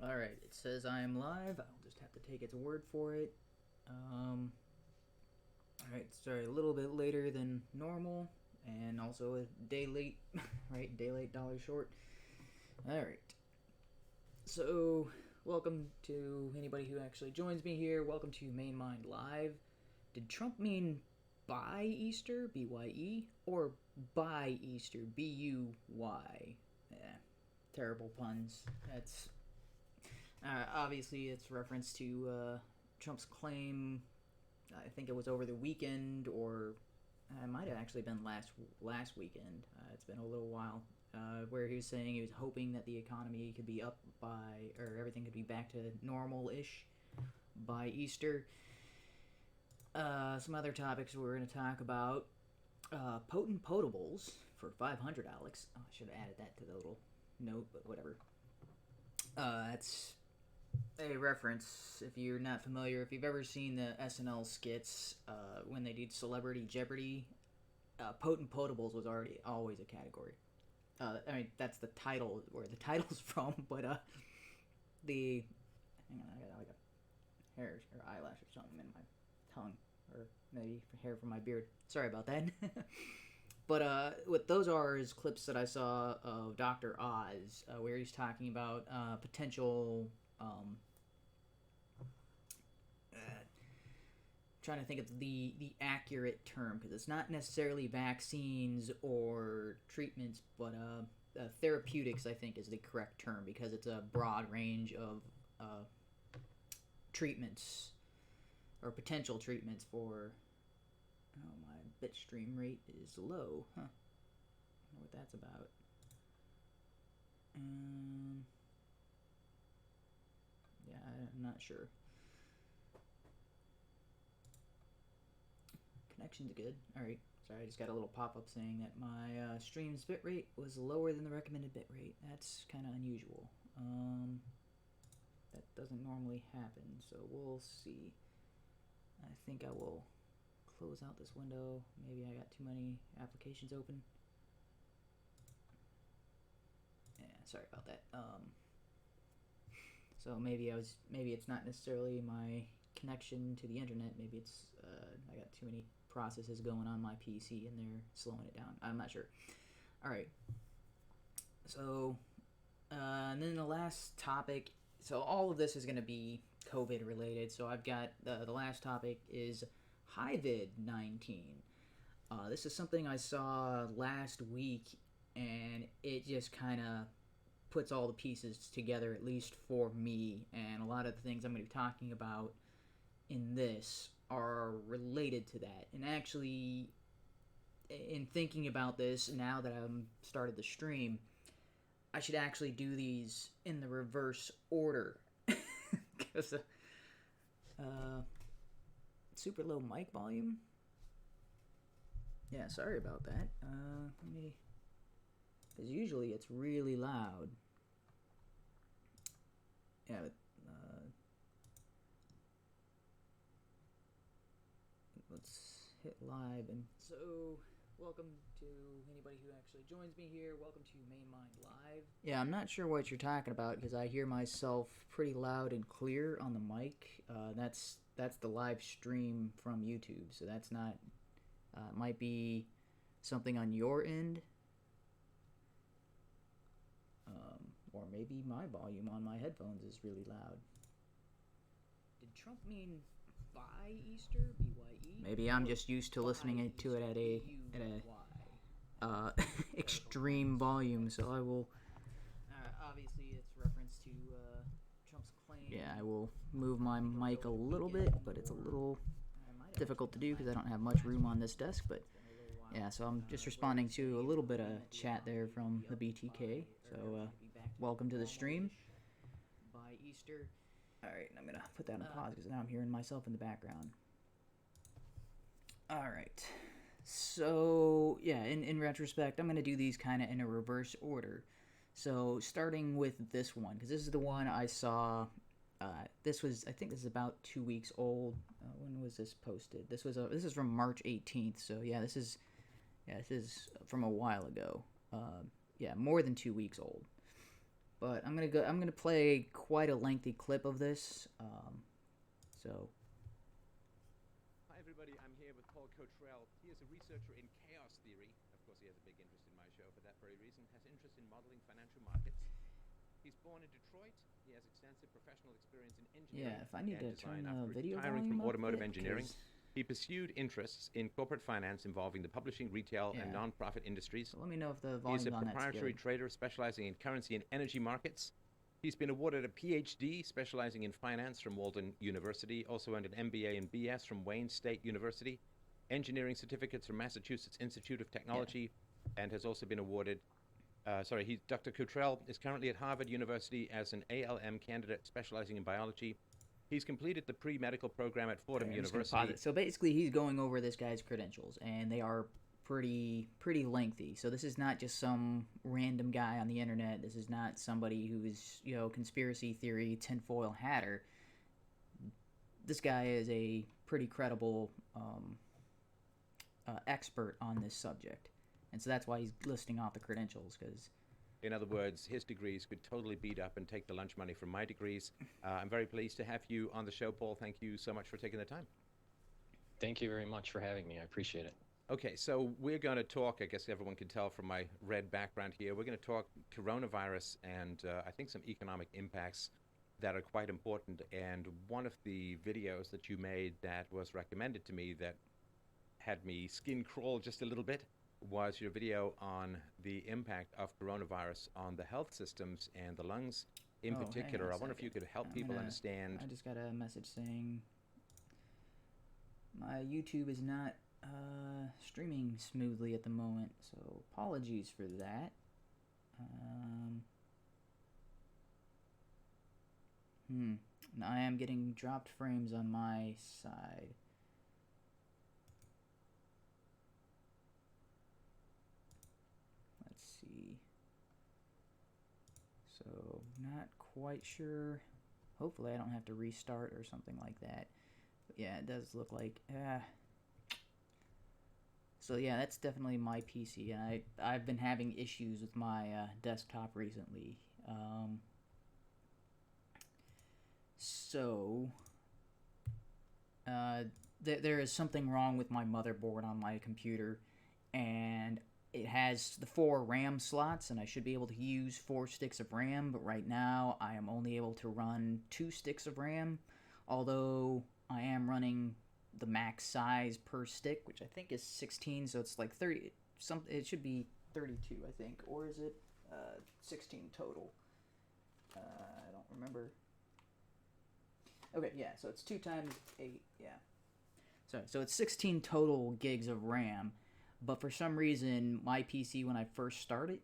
Alright, it says I am live. I'll just have to take its word for it. Alright, sorry, a little bit later than normal, and also a day late, right? Day late, dollar short. Alright. So, welcome to anybody who actually joins me here. Welcome to Main Mind Live. Did Trump mean buy Easter, B-Y-E, or buy Easter, B-U-Y? Terrible puns. That's... obviously, it's reference to Trump's claim. I think it was over the weekend, or it might have actually been last weekend. It's been a little while, where he was saying he was hoping that the economy could be up by, or everything could be back to normal-ish by Easter. Some other topics we're going to talk about. Potables for 500, Alex. Oh, I should have added that to the little note, but whatever. That's a reference, if you're not familiar, if you've ever seen the SNL skits when they did Celebrity Jeopardy, Potables was always a category. I mean, that's the title, where the title's from, but hang on, I got like a hair or eyelash or something in my tongue, or maybe hair from my beard. Sorry about that. But what those are is clips that I saw of Dr. Oz, where he's talking about potential... trying to think of the accurate term, because it's not necessarily vaccines or treatments, but therapeutics, I think, is the correct term, because it's a broad range of treatments or potential treatments for... Oh, my bit stream rate is low. Huh. I don't know what that's about. Yeah, I'm not sure. Connection's good. Alright. Sorry, I just got a little pop-up saying that my stream's bitrate was lower than the recommended bitrate. That's kind of unusual. That doesn't normally happen, so we'll see. I think I will close out this window. Maybe I got too many applications open. Yeah, sorry about that. So maybe it's not necessarily my connection to the internet. Maybe it's I got too many processes going on my PC and they're slowing it down. I'm not sure. All right. So, and then the last topic. So all of this is going to be COVID related. So I've got the last topic is HIVID-19. This is something I saw last week, and it just kind of puts all the pieces together, at least for me, and a lot of the things I'm going to be talking about in this are related to that. And actually, in thinking about this, now that I've started the stream, I should actually do these in the reverse order. Because super low mic volume. Yeah, sorry about that. Let me... Because usually it's really loud. Yeah, but, let's hit live. And so, welcome to anybody who actually joins me here. Welcome to Main Mind Live. Yeah, I'm not sure what you're talking about, because I hear myself pretty loud and clear on the mic. That's the live stream from YouTube, so that's not... might be something on your end. Or maybe my volume on my headphones is really loud. Did Trump mean buy Easter? B-Y-E? Maybe I'm just used to listening to it at a extreme volume, so I will... obviously, it's reference to Trump's claim. Yeah, I will move my mic a little bit, but it's a little difficult to do because I don't have much room on this desk, but yeah, so I'm just responding to a little bit of chat there from the BTK, so welcome to the stream. By Easter. Alright, I'm gonna put that on pause because now I'm hearing myself in the background. Alright, so yeah, in retrospect, I'm gonna do these kind of in a reverse order. So starting with this one, because this is the one I saw. This was, I think this is about 2 weeks old. When was this posted? This is from March 18th. So yeah, this is from a while ago. Yeah, more than 2 weeks old. But I'm gonna play quite a lengthy clip of this. So Hi everybody, I'm here with Paul Cottrell. He is a researcher in chaos theory. Of course, he has a big interest in my show for that very reason. Has interest in modeling financial markets. He's born in Detroit. He has extensive professional experience in yeah, engineering if I need and to turn design. the After video retiring volume from up a automotive bit, engineering, 'cause- he pursued interests in corporate finance involving the publishing, retail, and yeah. nonprofit industries. So let me know if the He is volume a on that's proprietary good. trader specializing in currency and energy markets. He's been awarded a PhD specializing in finance from Walden University, also earned an MBA and BS from Wayne State University, engineering certificates from Massachusetts Institute of Technology, and has also been awarded. Dr. Cottrell is currently at Harvard University as an ALM candidate specializing in biology. He's completed the pre-medical program at Fordham Okay, I'm just University. gonna pause it. So basically, he's going over this guy's credentials, and they are pretty lengthy. So this is not just some random guy on the internet. This is not somebody who is conspiracy theory tinfoil hatter. This guy is a pretty credible expert on this subject, and so that's why he's listing off the credentials. Because in other words, his degrees could totally beat up and take the lunch money from my degrees. I'm very pleased to have you on the show, Paul. Thank you so much for taking the time. Thank you very much for having me. I appreciate it. Okay, so we're going to talk, I guess everyone can tell from my red background here, we're going to talk coronavirus and I think some economic impacts that are quite important. And one of the videos that you made that was recommended to me that had me skin crawl just a little bit was your video on the impact of coronavirus on the health systems and the lungs in particular. I wonder if you could help people understand. I just got a message saying my YouTube is not streaming smoothly at the moment, so apologies for that. I am getting dropped frames on my side. Let's see. So, not quite sure. Hopefully I don't have to restart or something like that. But yeah, it does look like... So yeah, that's definitely my PC, and I've been having issues with my desktop recently. There is something wrong with my motherboard on my computer, and it has the 4 RAM slots, and I should be able to use 4 sticks of RAM, but right now I am only able to run 2 sticks of RAM, although I am running the max size per stick, which I think is 16, so it's like 30. It should be 32, I think, or is it 16 total? I don't remember. Okay, yeah, so it's 2 times 8, yeah. So it's 16 total gigs of RAM, but for some reason, my PC, when I first started,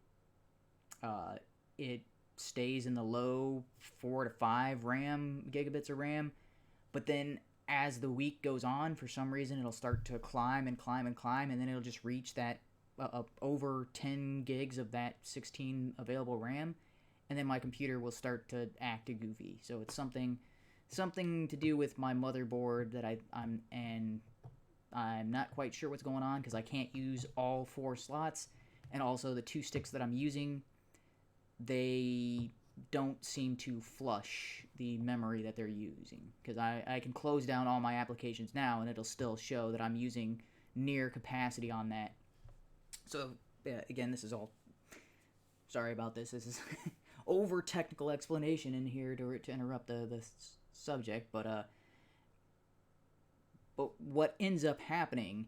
it stays in the low 4 to 5 RAM, gigabits of RAM, but then as the week goes on, for some reason, it'll start to climb and climb and climb, and then it'll just reach that over 10 gigs of that 16 available RAM, and then my computer will start to act goofy. So it's something to do with my motherboard that I'm not quite sure what's going on because I can't use all 4 slots, and also the 2 sticks that I'm using, they don't seem to flush the memory that they're using, because I can close down all my applications now and it'll still show that I'm using near capacity on that. So yeah, again, this is all, sorry about this is over technical explanation in here to interrupt the subject, but what ends up happening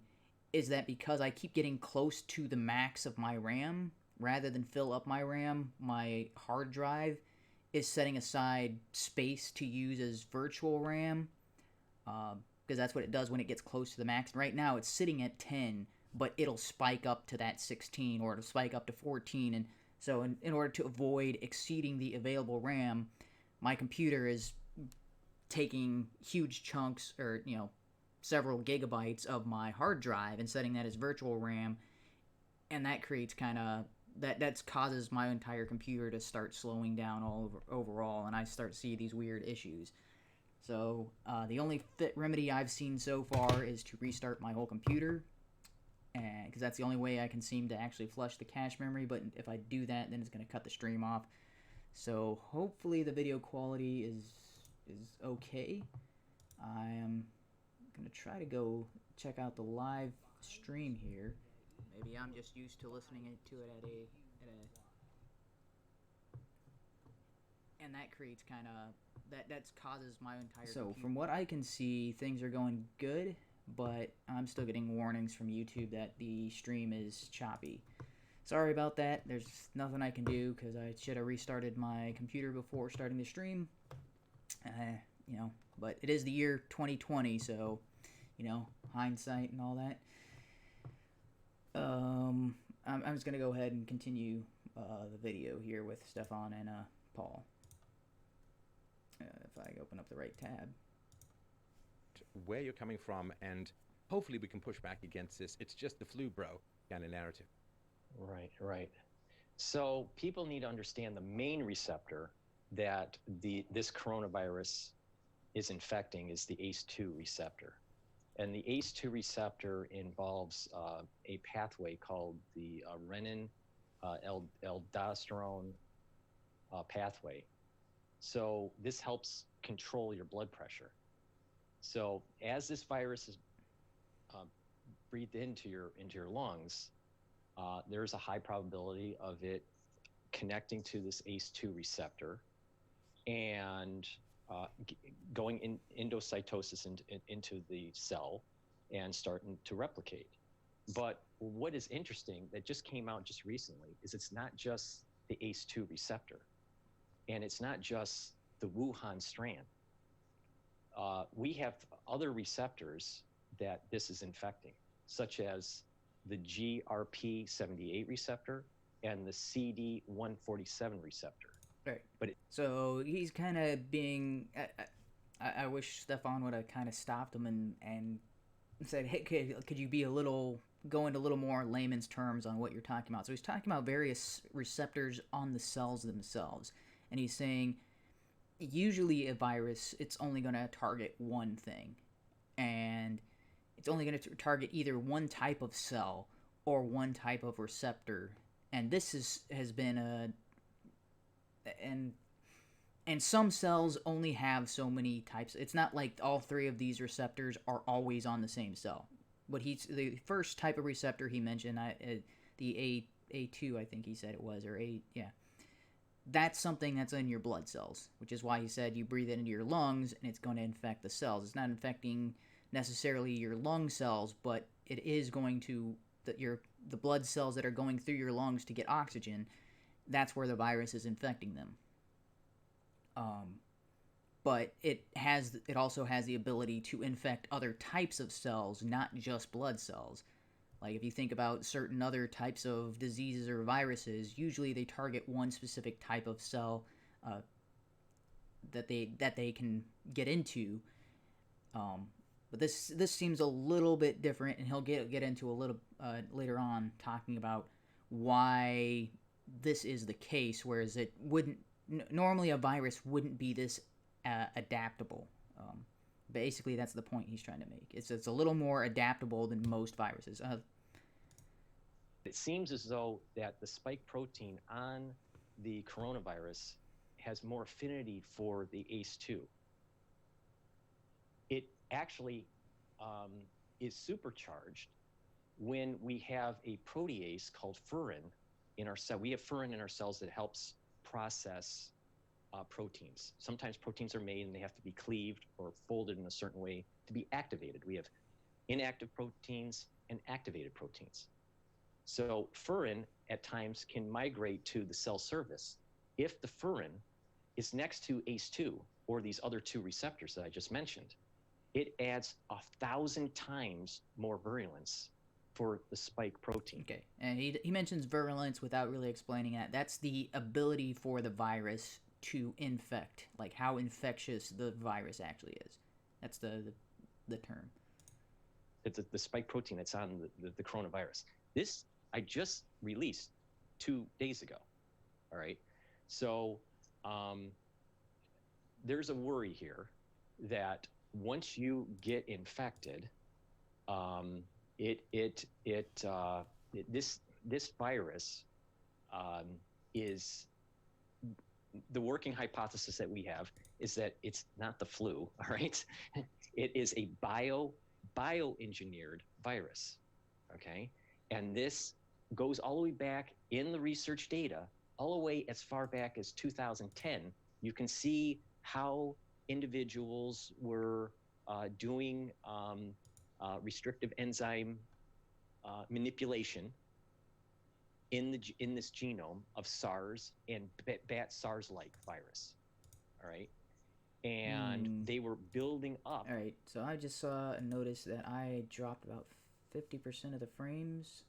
is that because I keep getting close to the max of my RAM, rather than fill up my RAM, my hard drive is setting aside space to use as virtual RAM, because that's what it does when it gets close to the max. Right now it's sitting at 10, but it'll spike up to that 16, or it'll spike up to 14, and so in order to avoid exceeding the available RAM, my computer is taking huge chunks, or several gigabytes of my hard drive and setting that as virtual RAM, and that creates that causes my entire computer to start slowing down overall, and I start to see these weird issues. So the only fit remedy I've seen so far is to restart my whole computer, because that's the only way I can seem to actually flush the cache memory. But if I do that, then it's going to cut the stream off. So hopefully the video quality is okay. I am gonna try to go check out the live stream here. Maybe I'm just used to listening to it at a and that creates kind of that causes my entire. So computer. From what I can see, things are going good, but I'm still getting warnings from YouTube that the stream is choppy. Sorry about that. There's nothing I can do because I should have restarted my computer before starting the stream. You know, but it is the year 2020, so you know, hindsight and all that. I'm just gonna go ahead and continue the video here with Stefan and Paul. If I open up the right tab. Where you're coming from, and hopefully we can push back against this. It's just the flu, bro, kind of narrative. Right. So people need to understand the main receptor that this coronavirus is infecting is the ACE2 receptor. And the ACE2 receptor involves a pathway called the renin-aldosterone pathway. So this helps control your blood pressure. So as this virus is breathed into your lungs, there's a high probability of it connecting to this ACE2 receptor and going in endocytosis into the cell and starting to replicate. But what is interesting that just came out just recently is it's not just the ACE2 receptor, and it's not just the Wuhan strand. We have other receptors that this is infecting, such as the GRP78 receptor and the CD147 receptor. Right. So he's kind of being. I wish Stefan would have kind of stopped him and said, "Hey, could you be go into a little more layman's terms on what you're talking about?" So he's talking about various receptors on the cells themselves, and he's saying, usually a virus, it's only going to target one thing, and it's only going to target either one type of cell or one type of receptor, and this has been and some cells only have so many types. It's not like all three of these receptors are always on the same cell. But the first type of receptor he mentioned, the A2, I think he said it was, or that's something that's in your blood cells, which is why he said you breathe it into your lungs and it's going to infect the cells. It's not infecting necessarily your lung cells, but it is going to the blood cells that are going through your lungs to get oxygen. That's where the virus is infecting them. But it also has the ability to infect other types of cells, not just blood cells. Like if you think about certain other types of diseases or viruses, usually they target one specific type of cell that they can get into. But this seems a little bit different, and he'll get into a little later on talking about why this is the case, whereas it wouldn't normally a virus wouldn't be this adaptable. Basically, that's the point he's trying to make. It's a little more adaptable than most viruses. It seems as though that the spike protein on the coronavirus has more affinity for the ACE2. It actually is supercharged when we have a protease called furin in our cell. We have furin in our cells that helps process proteins. Sometimes proteins are made and they have to be cleaved or folded in a certain way to be activated. We have inactive proteins and activated proteins. So furin at times can migrate to the cell surface. If the furin is next to ACE2 or these other two receptors that I just mentioned, it adds 1,000 times more virulence for the spike protein. Okay, and he mentions virulence without really explaining that. That's the ability for the virus to infect, like how infectious the virus actually is. That's the term. It's the spike protein that's on the coronavirus. This I just released 2 days ago. All right, so there's a worry here that once you get infected, this virus is the working hypothesis that we have is that it's not the flu, all right? It is a bioengineered virus, okay? And this goes all the way back in the research data, all the way as far back as 2010. You can see how individuals were doing restrictive enzyme manipulation in this genome of SARS and bat SARS-like virus, all right? And they were building up. All right, so I just saw and noticed that I dropped about 50% of the frames.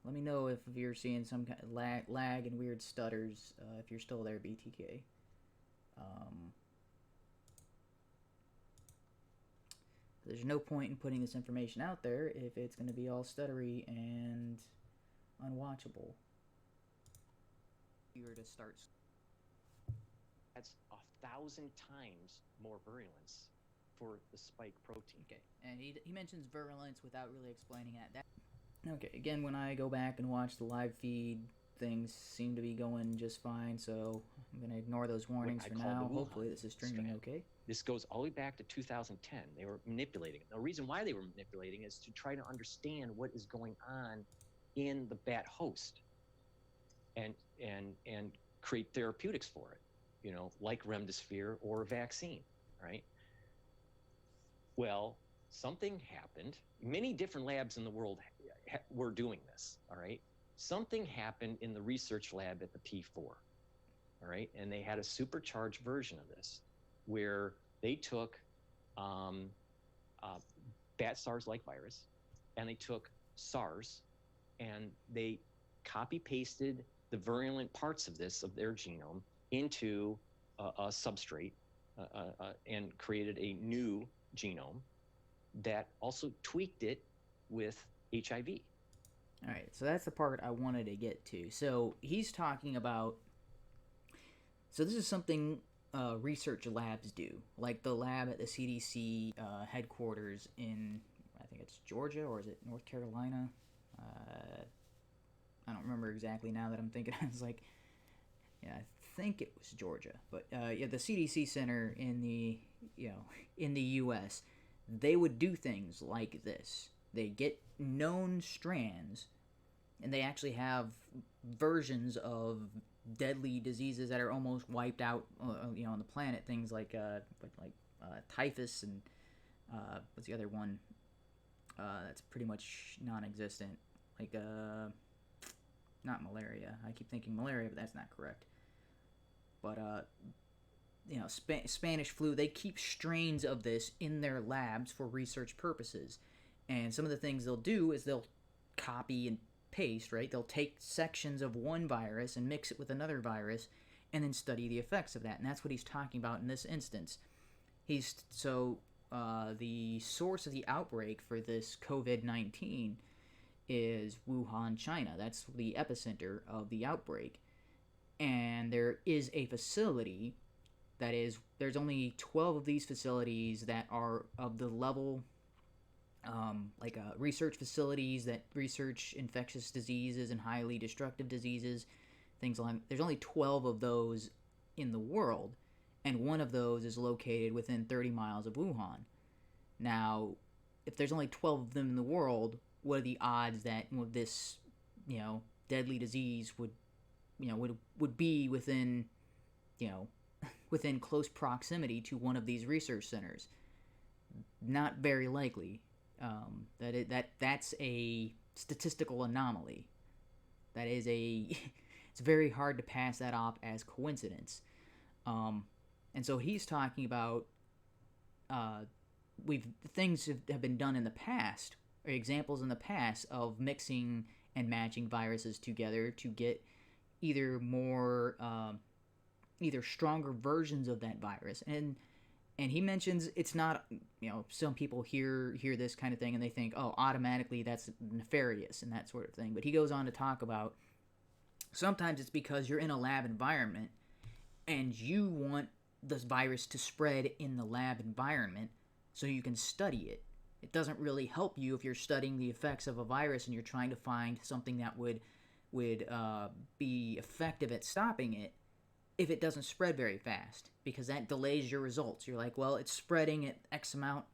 Let me know if you're seeing some kind of lag and weird stutters, if you're still there, BTK. There's no point in putting this information out there if it's going to be all stuttery and unwatchable. You were to start. That's 1,000 times more virulence for the spike protein. Okay, and he mentions virulence without really explaining that. Okay, again, when I go back and watch the live feed, things seem to be going just fine, so I'm going to ignore those warnings for now. Hopefully this is streaming okay. This goes all the way back to 2010. They were manipulating it. The reason why they were manipulating is to try to understand what is going on in the bat host and create therapeutics for it, you know, like remdesivir or a vaccine, right? Well, something happened. Many different labs in the world were doing this, all right? Something happened in the research lab at the P4, all right? And they had a supercharged version of this where they took bat SARS-like virus, and they took SARS, and they copy-pasted the virulent parts of their genome into a substrate and created a new genome that also tweaked it with HIV. All right, so that's the part I wanted to get to. So he's talking about, so this is something research labs do, like the lab at the CDC headquarters in, I think it's Georgia, or is it North Carolina? I don't remember exactly now that I'm thinking. I was like, yeah, I think it was Georgia, but yeah, the CDC center in the U.S., they would do things like this. They get known strands, and they actually have versions of deadly diseases that are almost wiped out, on the planet. Things like typhus and what's the other one? That's pretty much non-existent. Like not malaria. I keep thinking malaria, but that's not correct. But Spanish flu. They keep strains of this in their labs for research purposes. And some of the things they'll do is they'll copy and paste, right? They'll take sections of one virus and mix it with another virus and then study the effects of that. And that's what he's talking about in this instance. The source of the outbreak for this COVID-19 is Wuhan, China. That's the epicenter of the outbreak. And there is a facility there's only 12 of these facilities that are of the level research facilities that research infectious diseases and highly destructive diseases, things like. There's only 12 of those in the world, and one of those is located within 30 miles of Wuhan. Now, if there's only 12 of them in the world, what are the odds that this, deadly disease would be within, within close proximity to one of these research centers? Not very likely. That's a statistical anomaly. It's very hard to pass that off as coincidence. And so he's talking about things have been done in the past, or examples in the past of mixing and matching viruses together to get either stronger versions of that virus. And he mentions it's not, some people hear this kind of thing and they think, oh, automatically that's nefarious and that sort of thing. But he goes on to talk about sometimes it's because you're in a lab environment and you want this virus to spread in the lab environment so you can study it. It doesn't really help you if you're studying the effects of a virus and you're trying to find something that would be effective at stopping it. if it doesn't spread very fast, because that delays your results. You're like, well, it's spreading at X amount,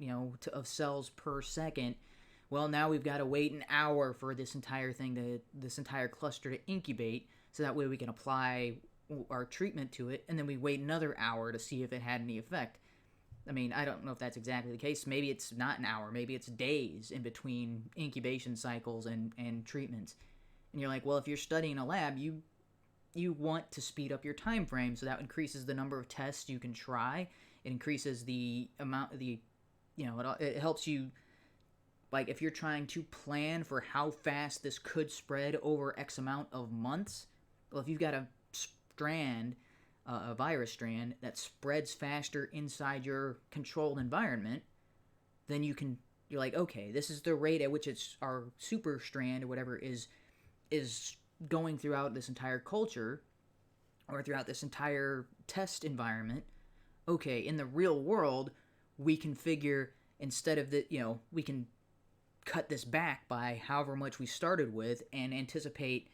of cells per second. Well, now we've got to wait an hour for this entire cluster to incubate, so that way we can apply our treatment to it, and then we wait another hour to see if it had any effect. I mean, I don't know if that's exactly the case. Maybe it's not an hour. Maybe it's days in between incubation cycles and treatments. And you're like, well, if you're studying a lab, you want to speed up your time frame, so that increases the number of tests you can try. It increases the amount of it helps you, like, if you're trying to plan for how fast this could spread over X amount of months. Well, if you've got a virus strand that spreads faster inside your controlled environment, then you're like, okay, this is the rate at which our super strand or whatever is going throughout this entire culture or throughout this entire test environment. Okay, in the real world, we can figure, instead of we can cut this back by however much we started with and anticipate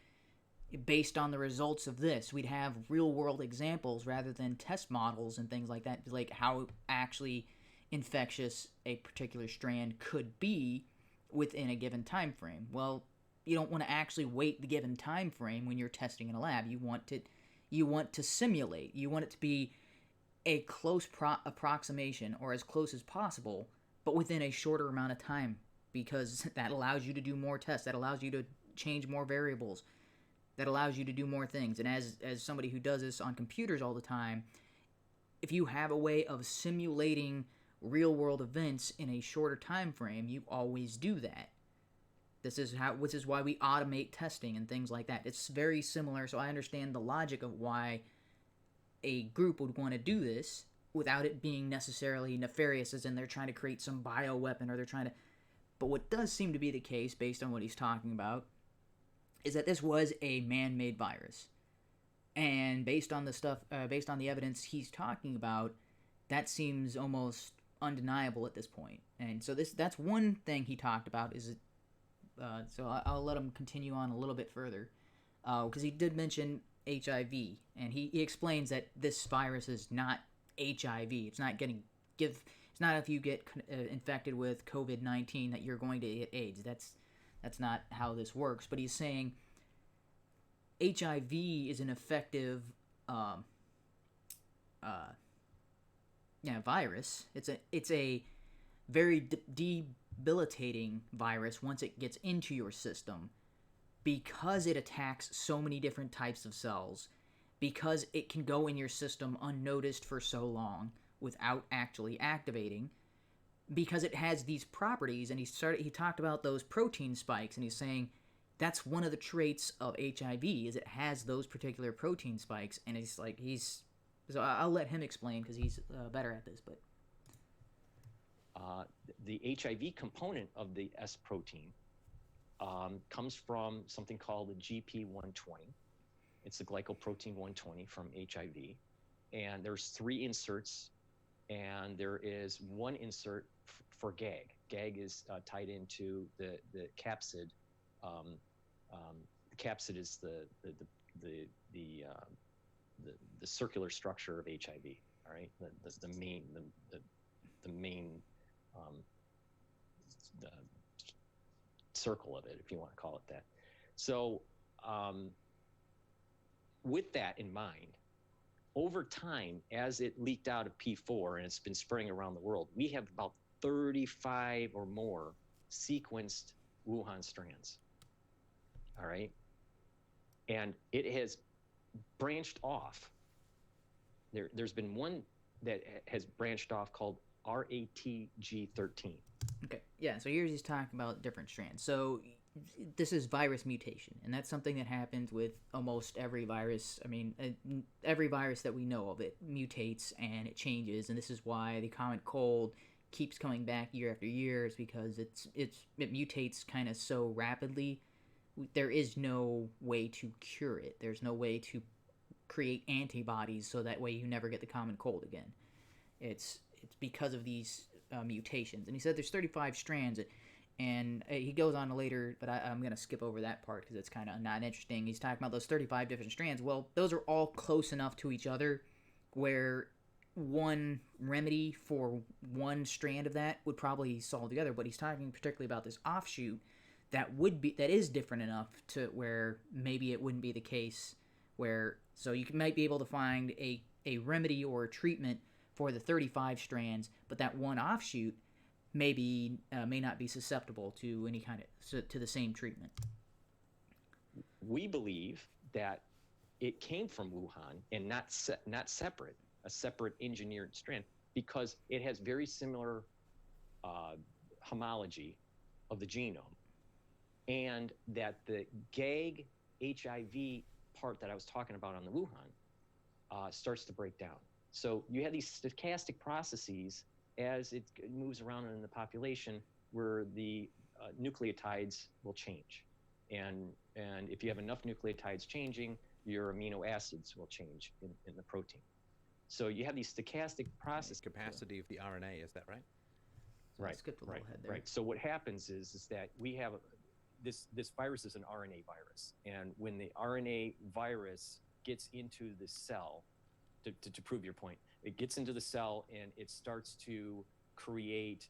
based on the results of this. We'd have real world examples rather than test models and things like that, like how actually infectious a particular strand could be within a given time frame. Well, you don't want to actually wait the given time frame when you're testing in a lab. You want to simulate. You want it to be a close approximation, or as close as possible, but within a shorter amount of time, because that allows you to do more tests. That allows you to change more variables. That allows you to do more things. And as somebody who does this on computers all the time, if you have a way of simulating real world events in a shorter time frame, you always do that. Which is why we automate testing and things like that. It's very similar, so I understand the logic of why a group would want to do this without it being necessarily nefarious, as in they're trying to create some bioweapon, or they're trying to... But what does seem to be the case, based on what he's talking about, is that this was a man-made virus. And based on the evidence he's talking about, that seems almost undeniable at this point. And so that's one thing he talked about, so I'll let him continue on a little bit further, because he did mention HIV, and he explains that this virus is not HIV. It's not if you get infected with COVID-19 that you're going to get AIDS. That's not how this works. But he's saying HIV is an effective virus. It's a very debilitating virus once it gets into your system, because it attacks so many different types of cells, because it can go in your system unnoticed for so long without actually activating, because it has these properties. And he talked about those protein spikes, and he's saying that's one of the traits of HIV, is it has those particular protein spikes. And so I'll let him explain, because he's better at this. But the HIV component of the S protein comes from something called the GP120. It's the glycoprotein 120 from HIV. And there's 3 inserts, and there is 1 insert for GAG. GAG is tied into the capsid. The capsid is the circular structure of HIV. All right, the main the circle of it, if you want to call it that. So with that in mind, over time, as it leaked out of P4 and it's been spreading around the world, we have about 35 or more sequenced Wuhan strands. All right. And it has branched off. There's been one that has branched off called RATG13. Okay, yeah, so here's he's talking about different strands. So this is virus mutation, and that's something that happens with almost every virus. I mean, every virus that we know of, it mutates and it changes, and this is why the common cold keeps coming back year after year, is because it mutates kind of so rapidly. There is no way to cure it. There's no way to create antibodies so that way you never get the common cold again. It's because of these mutations. And he said there's 35 strands. And he goes on later, but I'm going to skip over that part because it's kind of not interesting. He's talking about those 35 different strands. Well, those are all close enough to each other where one remedy for one strand of that would probably solve the other. But he's talking particularly about this offshoot that is different enough to where maybe it wouldn't be the case where, so you might be able to find a remedy or a treatment for the 35 strands, but that one offshoot may not be susceptible to any kind of to the same treatment. We believe that it came from Wuhan and not separate, a separate engineered strand, because it has very similar homology of the genome, and that the GAG HIV part that I was talking about on the Wuhan starts to break down. So you have these stochastic processes as it moves around in the population where the nucleotides will change. And if you have enough nucleotides changing, your amino acids will change in the protein. So you have these stochastic processes. Capacity of the RNA, is that right? Right. Skipped a little ahead there. Right. So what happens is that we have this virus is an RNA virus, and when the RNA virus gets into the cell, to prove your point, it gets into the cell and it starts to create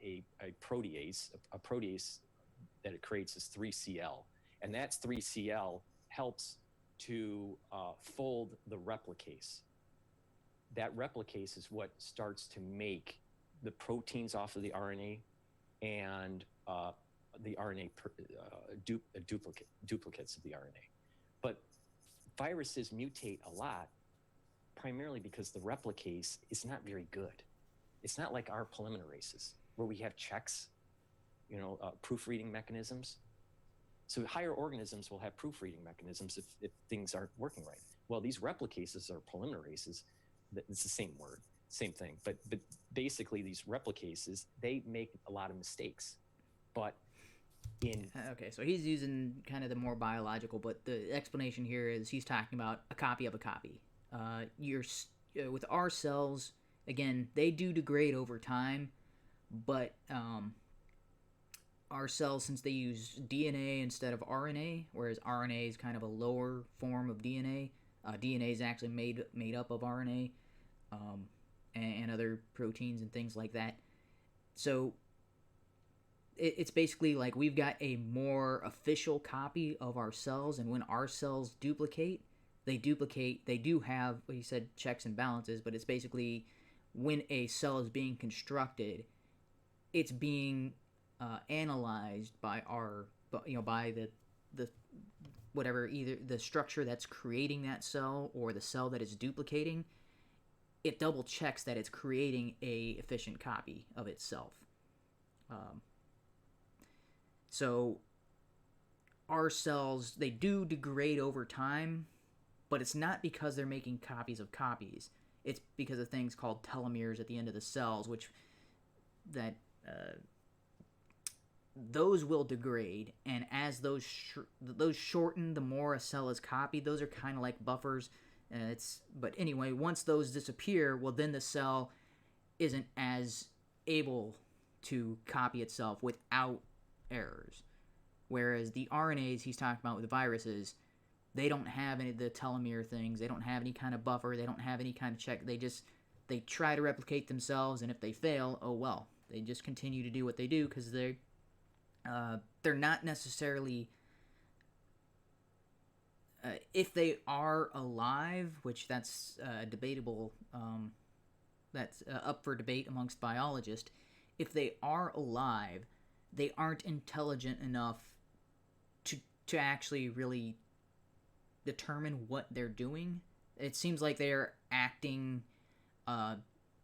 a protease. A protease that it creates is 3CL, and that 3CL helps to fold the replicase. That replicase is what starts to make the proteins off of the RNA and the RNA duplicates of the RNA. But viruses mutate a lot, primarily because the replicase is not very good. It's not like our polymerases where we have checks, proofreading mechanisms. So higher organisms will have proofreading mechanisms if things aren't working right. Well, these replicases or polymerases, it's the same word, same thing. But basically these replicases, they make a lot of mistakes. But okay, so he's using kind of the more biological, but the explanation here is he's talking about a copy of a copy. With our cells, again, they do degrade over time, but our cells, since they use DNA instead of RNA, whereas RNA is kind of a lower form of DNA, DNA is actually made up of RNA and other proteins and things like that. So it's basically like we've got a more official copy of our cells, and when our cells duplicate, they do have, what he said, checks and balances, but it's basically when a cell is being constructed, it's being analyzed by by the whatever, either the structure that's creating that cell or the cell that is duplicating. It double checks that it's creating a efficient copy of itself. So our cells, they do degrade over time, but it's not because they're making copies of copies. It's because of things called telomeres at the end of the cells, those will degrade, and as those shorten, the more a cell is copied. Those are kind of like buffers. But anyway, once those disappear, well, then the cell isn't as able to copy itself without errors. Whereas the RNAs he's talking about with the viruses, they don't have any of the telomere things. They don't have any kind of buffer. They don't have any kind of check. They try to replicate themselves, and if they fail, oh well. They just continue to do what they do because they're not necessarily... if they are alive, which that's debatable, that's up for debate amongst biologists, if they are alive, they aren't intelligent enough to actually really determine what they're doing. It seems like they're acting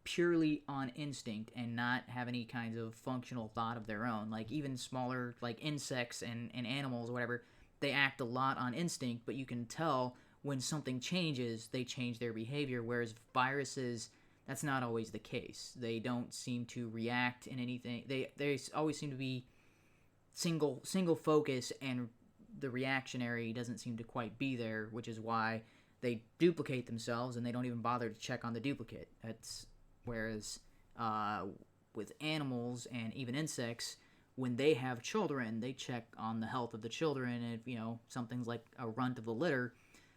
purely on instinct and not have any kinds of functional thought of their own. Like even smaller, like insects and animals or whatever, they act a lot on instinct, but you can tell when something changes, they change their behavior, whereas viruses, that's not always the case. They don't seem to react in anything. They always seem to be single focus, and the reactionary doesn't seem to quite be there, which is why they duplicate themselves and they don't even bother to check on the duplicate. Whereas with animals and even insects, when they have children, they check on the health of the children. And if something's like a runt of the litter,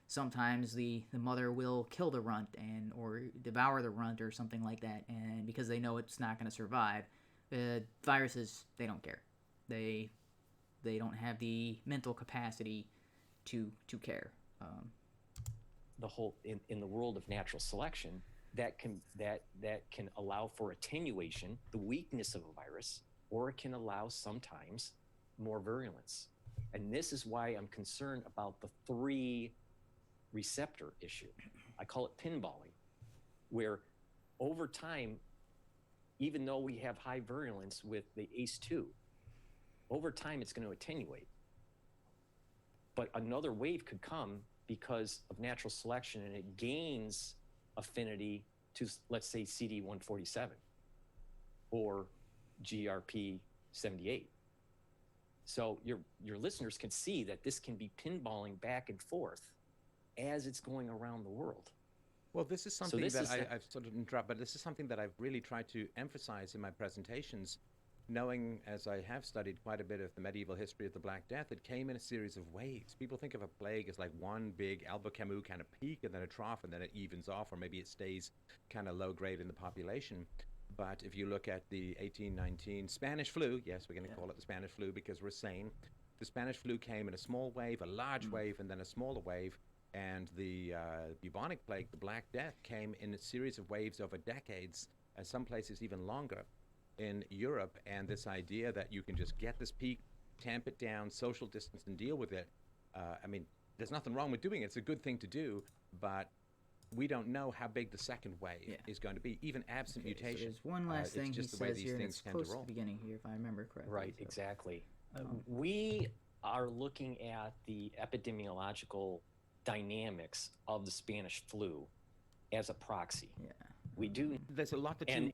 sometimes the mother will kill the runt or devour the runt or something like that, and because they know it's not going to survive. Viruses, they don't care. They don't have the mental capacity to care. The whole in the world of natural selection, that can allow for attenuation, the weakness of a virus, or it can allow sometimes more virulence. And this is why I'm concerned about the 3 receptor issue. I call it pinballing, where over time, even though we have high virulence with the ACE2, over time it's going to attenuate. But another wave could come because of natural selection, and it gains affinity to, let's say, CD147 or GRP78. So your listeners can see that this can be pinballing back and forth as it's going around the world. Well, this is something I've sort of interrupted, but this is something that I've really tried to emphasize in my presentations, knowing, as I have studied quite a bit of the medieval history of the Black Death, it came in a series of waves. People think of a plague as like one big Albert Camus kind of peak and then a trough, and then it evens off, or maybe it stays kind of low grade in the population. But if you look at the 1819 Spanish flu, yes, we're going to call it the Spanish flu because we're sane. The Spanish flu came in a small wave, a large wave, and then a smaller wave. And the bubonic plague, the Black Death, came in a series of waves over decades, and some places even longer in Europe. And this idea that you can just get this peak, tamp it down, social distance, and deal with it, I mean, there's nothing wrong with doing it. It's a good thing to do, but we don't know how big the second wave is going to be, even absent mutation. So there's one last thing he says here, and it's close to the beginning here, if I remember correctly. Right, so. Exactly. We are looking at the epidemiological dynamics of the Spanish flu as a proxy. Yeah. We do. There's a lot that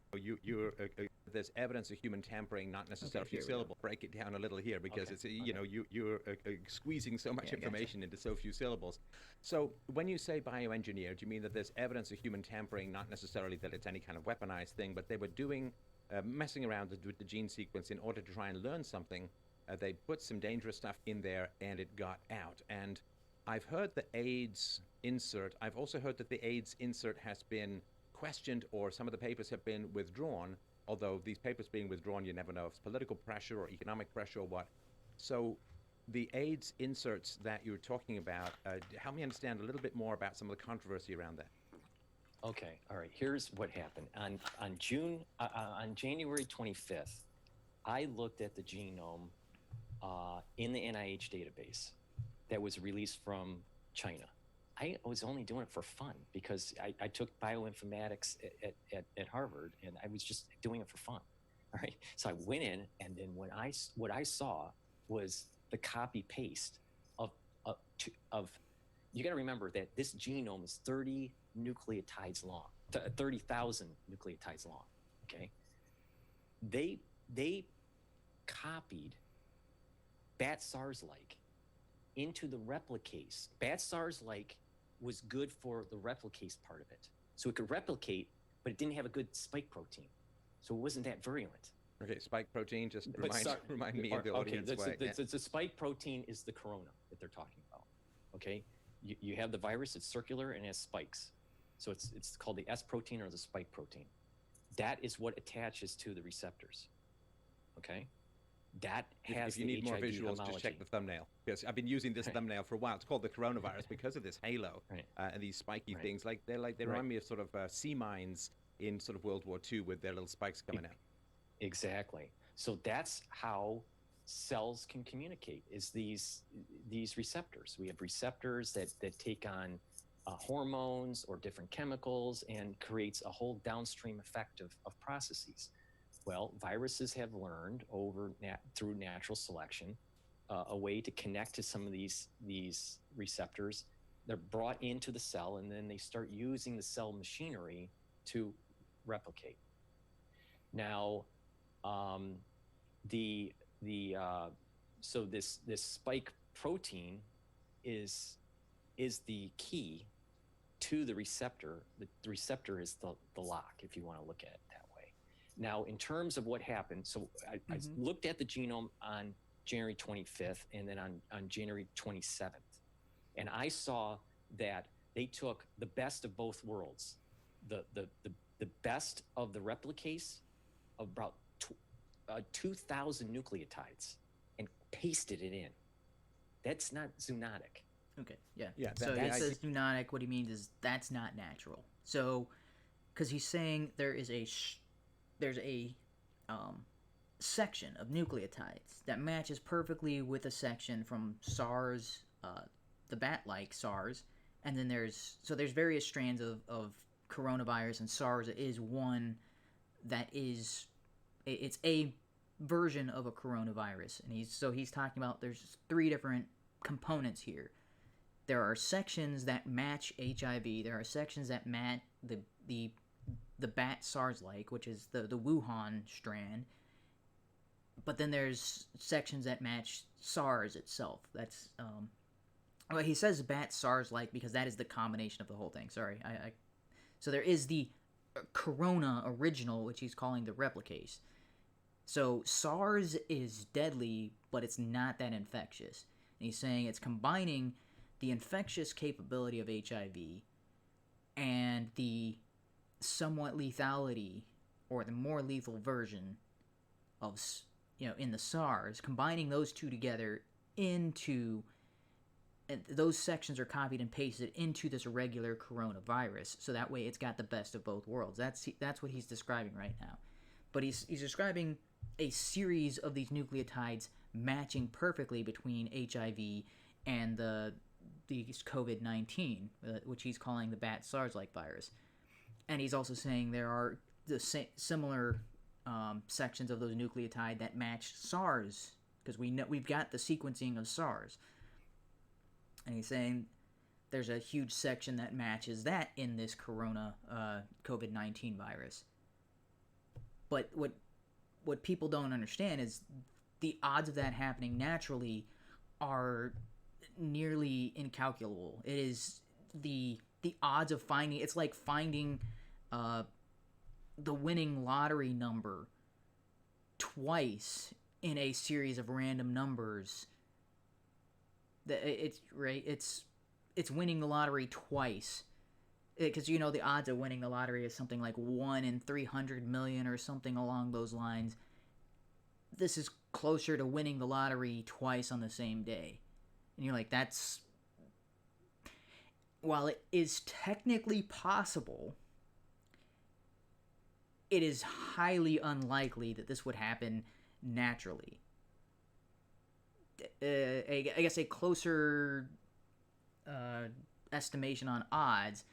there's evidence of human tampering, not necessarily few syllables. Break it down a little here because it's you're squeezing so much information into so few syllables. So when you say bioengineered, do you mean that there's evidence of human tampering, not necessarily that it's any kind of weaponized thing, but they were doing messing around with the gene sequence in order to try and learn something? They put some dangerous stuff in there, and it got out. And I've heard the AIDS insert. I've also heard that the AIDS insert has been questioned, or some of the papers have been withdrawn, although these papers being withdrawn, you never know if it's political pressure or economic pressure or what. So the AIDS inserts that you're talking about, help me understand a little bit more about some of the controversy around that. Okay, all right, here's what happened. On January 25th, I looked at the genome in the NIH database that was released from China. I was only doing it for fun because I took bioinformatics at Harvard, and I was just doing it for fun. All right. So I went in, and then what I saw was the copy paste of you got to remember that this genome is 30 nucleotides long, 30,000 nucleotides long. Okay. They copied bat SARS-like into the replicase. Bat SARS-like was good for the replicase part of it. So it could replicate, but it didn't have a good spike protein. So it wasn't that virulent. Okay, spike protein, just remind me of the audience. The spike protein is the corona that they're talking about. Okay, you have the virus, it's circular and it has spikes. So it's called the S protein or the spike protein. That is what attaches to the receptors. Okay? That has if you need more visuals, homology. just check the thumbnail. Because I've been using this thumbnail for a while. It's called the coronavirus because of this halo and these spiky things. They remind me of sort of sea mines in sort of World War II with their little spikes coming out. Exactly. So that's how cells can communicate, is these receptors. We have receptors that take on hormones or different chemicals and creates a whole downstream effect of processes. Well, viruses have learned through natural selection a way to connect to some of these receptors. They're brought into the cell, and then they start using the cell machinery to replicate. Now, so this spike protein is the key to the receptor. The receptor is the lock, if you want to look at it that way. Now, in terms of what happened, so I looked at the genome on January 25th and then on January 27th. And I saw that they took the best of both worlds, the best of the replicase of about 2,000 nucleotides and pasted it in. That's not zoonotic. Okay, yeah. Yeah, So he says zoonotic. What he means is that's not natural. So, because he's saying there's a section of nucleotides that matches perfectly with a section from SARS, the bat-like SARS, and then there's various strands of coronavirus, and SARS is one that is it's a version of a coronavirus, and he's talking about there's 3 different components here. There are sections that match HIV. There are sections that match the bat SARS-like, which is the Wuhan strand. But then there's sections that match SARS itself. That's well, he says bat SARS-like because that is the combination of the whole thing. Sorry, so there is the Corona original, which he's calling the replicase. So SARS is deadly, but it's not that infectious. And he's saying it's combining the infectious capability of HIV and the somewhat lethality, or the more lethal version of, in the SARS, combining those two together into, and those sections are copied and pasted into this regular coronavirus, so that way it's got the best of both worlds. That's what he's describing right now. But he's describing a series of these nucleotides matching perfectly between HIV and the COVID-19, which he's calling the bat SARS-like virus. And he's also saying there are the similar sections of those nucleotide that match SARS, because we've got the sequencing of SARS. And he's saying there's a huge section that matches that in this corona COVID-19 virus. But what people don't understand is the odds of that happening naturally are nearly incalculable. It is the odds of finding, it's like finding the winning lottery number twice in a series of random numbers. It's right. It's winning the lottery twice, because the odds of winning the lottery is something like 1 in 300 million or something along those lines. This is closer to winning the lottery twice on the same day, and you're like, that's, while it is technically possible, it is highly unlikely that this would happen naturally. I guess a closer estimation on odds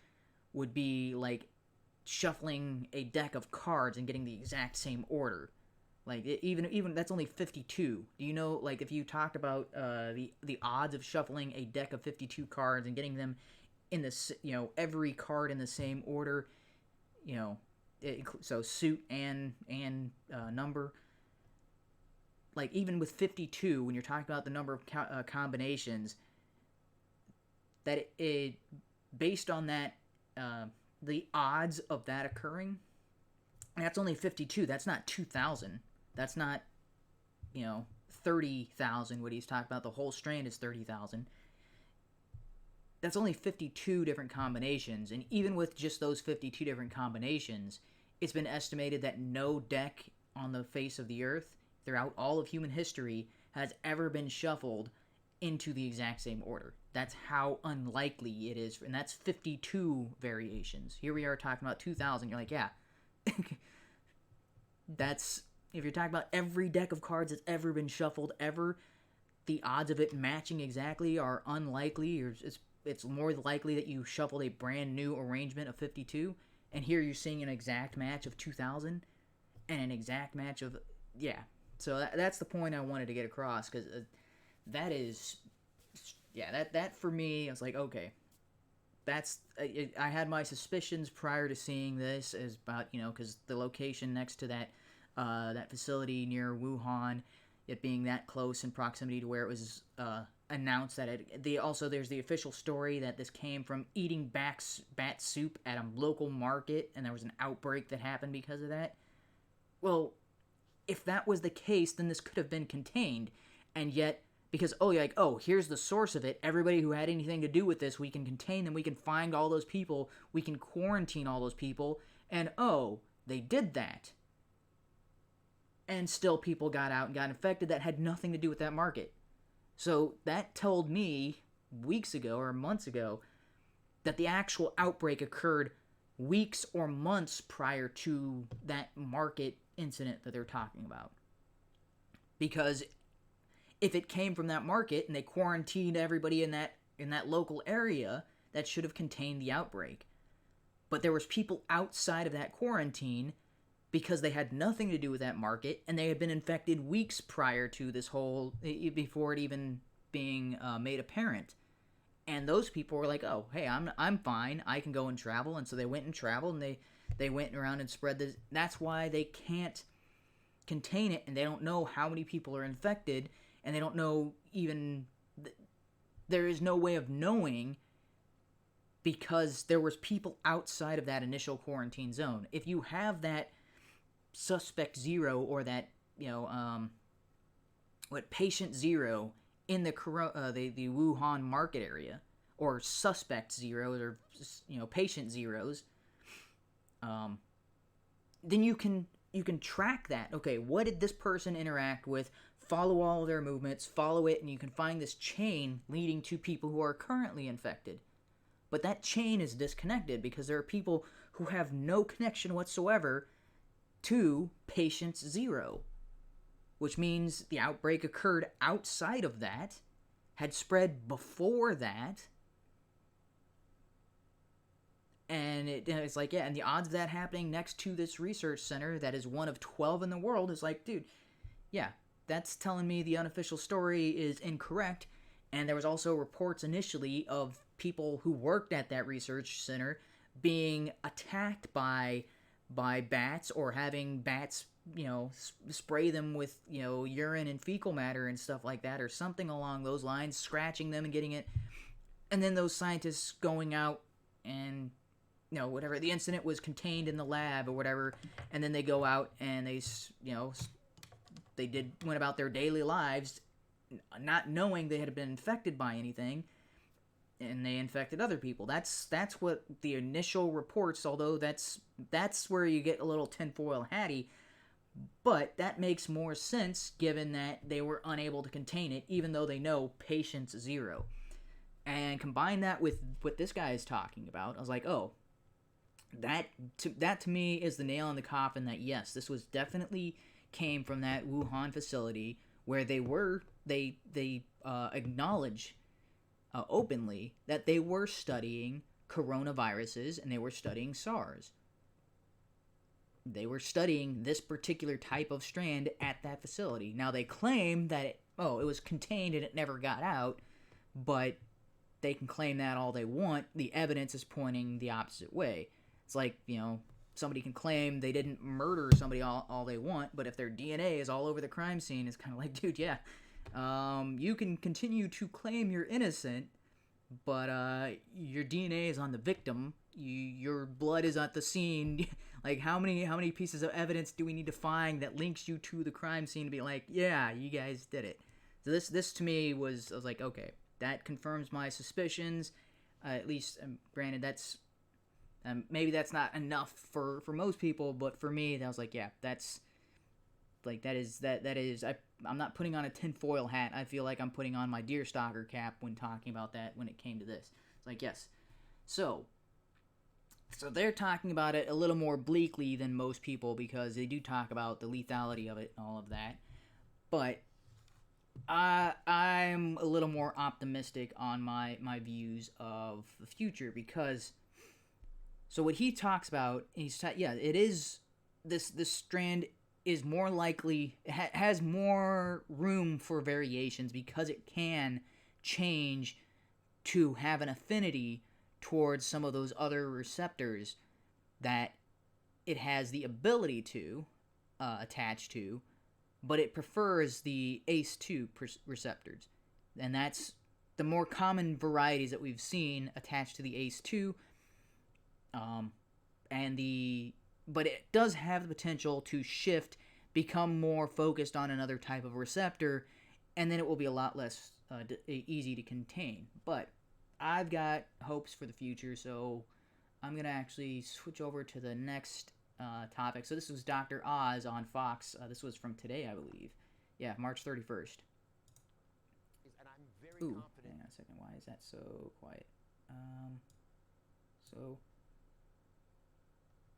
would be like shuffling a deck of cards and getting the exact same order. Like, even that's only 52. Do you know, like, if you talked about the odds of shuffling a deck of 52 cards and getting them in the, every card in the same order, so suit and number. Like, even with 52, when you're talking about the number of combinations, that it based on that, the odds of that occurring, that's only 52. That's not 2,000. That's not, 30,000. What he's talking about, the whole strand is 30,000. That's only 52 different combinations. And even with just those 52 different combinations, it's been estimated that no deck on the face of the earth throughout all of human history has ever been shuffled into the exact same order. That's how unlikely it is, and that's 52 variations. Here we are talking about 2,000. You're like, yeah. That's, if you're talking about every deck of cards that's ever been shuffled ever, the odds of it matching exactly are unlikely. It's more likely that you shuffled a brand new arrangement of 52, and here you're seeing an exact match of 2,000 and an exact match of, yeah. So that's the point I wanted to get across, because that is, yeah, that for me, I was like, okay, that's, I had my suspicions prior to seeing this as about, because the location next to that facility near Wuhan, it being that close in proximity to where it was announced that there's the official story that this came from eating bat soup at a local market, and there was an outbreak that happened because of that. well, if that was the case, then this could have been contained. And yet, because, here's the source of it. Everybody who had anything to do with this, we can contain them. We can find all those people. We can quarantine all those people. And, they did that. And still people got out and got infected that had nothing to do with that market. So that told me weeks ago or months ago that the actual outbreak occurred weeks or months prior to that market incident that they're talking about. Because if it came from that market and they quarantined everybody in that local area, that should have contained the outbreak. But there was people outside of that quarantine because they had nothing to do with that market, and they had been infected weeks prior to this whole, before it even being made apparent. And those people were like, oh, hey, I'm fine, I can go and travel. And so they went and traveled, and they went around and spread this. That's why they can't contain it, and they don't know how many people are infected, and they don't know even, there is no way of knowing, because there was people outside of that initial quarantine zone. If you have that suspect zero, or that, patient zero in the Wuhan market area, or suspect zeros, or patient zeros, then you can track that. Okay, what did this person interact with? Follow all of their movements, follow it, and you can find this chain leading to people who are currently infected. But that chain is disconnected because there are people who have no connection whatsoever to patient zero, which means the outbreak occurred outside of that, had spread before that, and it's like, and the odds of that happening next to this research center that is one of 12 in the world is like, dude, yeah, that's telling me the unofficial story is incorrect. And there was also reports initially of people who worked at that research center being attacked by bats, or having bats, spray them with, urine and fecal matter and stuff like that, or something along those lines, scratching them and getting it. And then those scientists going out and, whatever, the incident was contained in the lab or whatever, and then they go out and they went about their daily lives not knowing they had been infected by anything, and they infected other people. That's what the initial reports, although that's where you get a little tinfoil hatty, but that makes more sense given that they were unable to contain it, even though they know patient's zero. And combine that with what this guy is talking about, I was like, oh, that to me is the nail in the coffin, that yes, this was definitely came from that Wuhan facility, where they acknowledge openly that they were studying coronaviruses, and they were studying SARS. They were studying this particular type of strand at that facility. Now, they claim that it was contained and it never got out, but they can claim that all they want. The evidence is pointing the opposite way. It's like, somebody can claim they didn't murder somebody all they want, but if their DNA is all over the crime scene, it's kind of like, dude, yeah, you can continue to claim you're innocent, but your DNA is on the victim. Your blood is at the scene. Like, how many pieces of evidence do we need to find that links you to the crime scene to be like, yeah, you guys did it? So this to me I was like, okay, that confirms my suspicions. At least, granted, that's maybe that's not enough for most people, but for me, that was like, yeah, that's like, that is I'm not putting on a tinfoil hat. I feel like I'm putting on my deerstalker cap when talking about that when it came to this. It's like, yes. So they're talking about it a little more bleakly than most people, because they do talk about the lethality of it and all of that. But I'm a little more optimistic on my views of the future, because so what he talks about, it is this strand is more likely, has more room for variations, because it can change to have an affinity towards some of those other receptors that it has the ability to attach to, but it prefers the ACE2 receptors. And that's the more common varieties that we've seen attached to the ACE2. And the but it does have the potential to shift, become more focused on another type of receptor, and then it will be a lot less easy to contain. But I've got hopes for the future, so I'm going to actually switch over to the next topic. So this was Dr. Oz on Fox. This was from today, I believe. Yeah, March 31st. And I'm very Ooh, confident. hang on a second. Why is that so quiet? So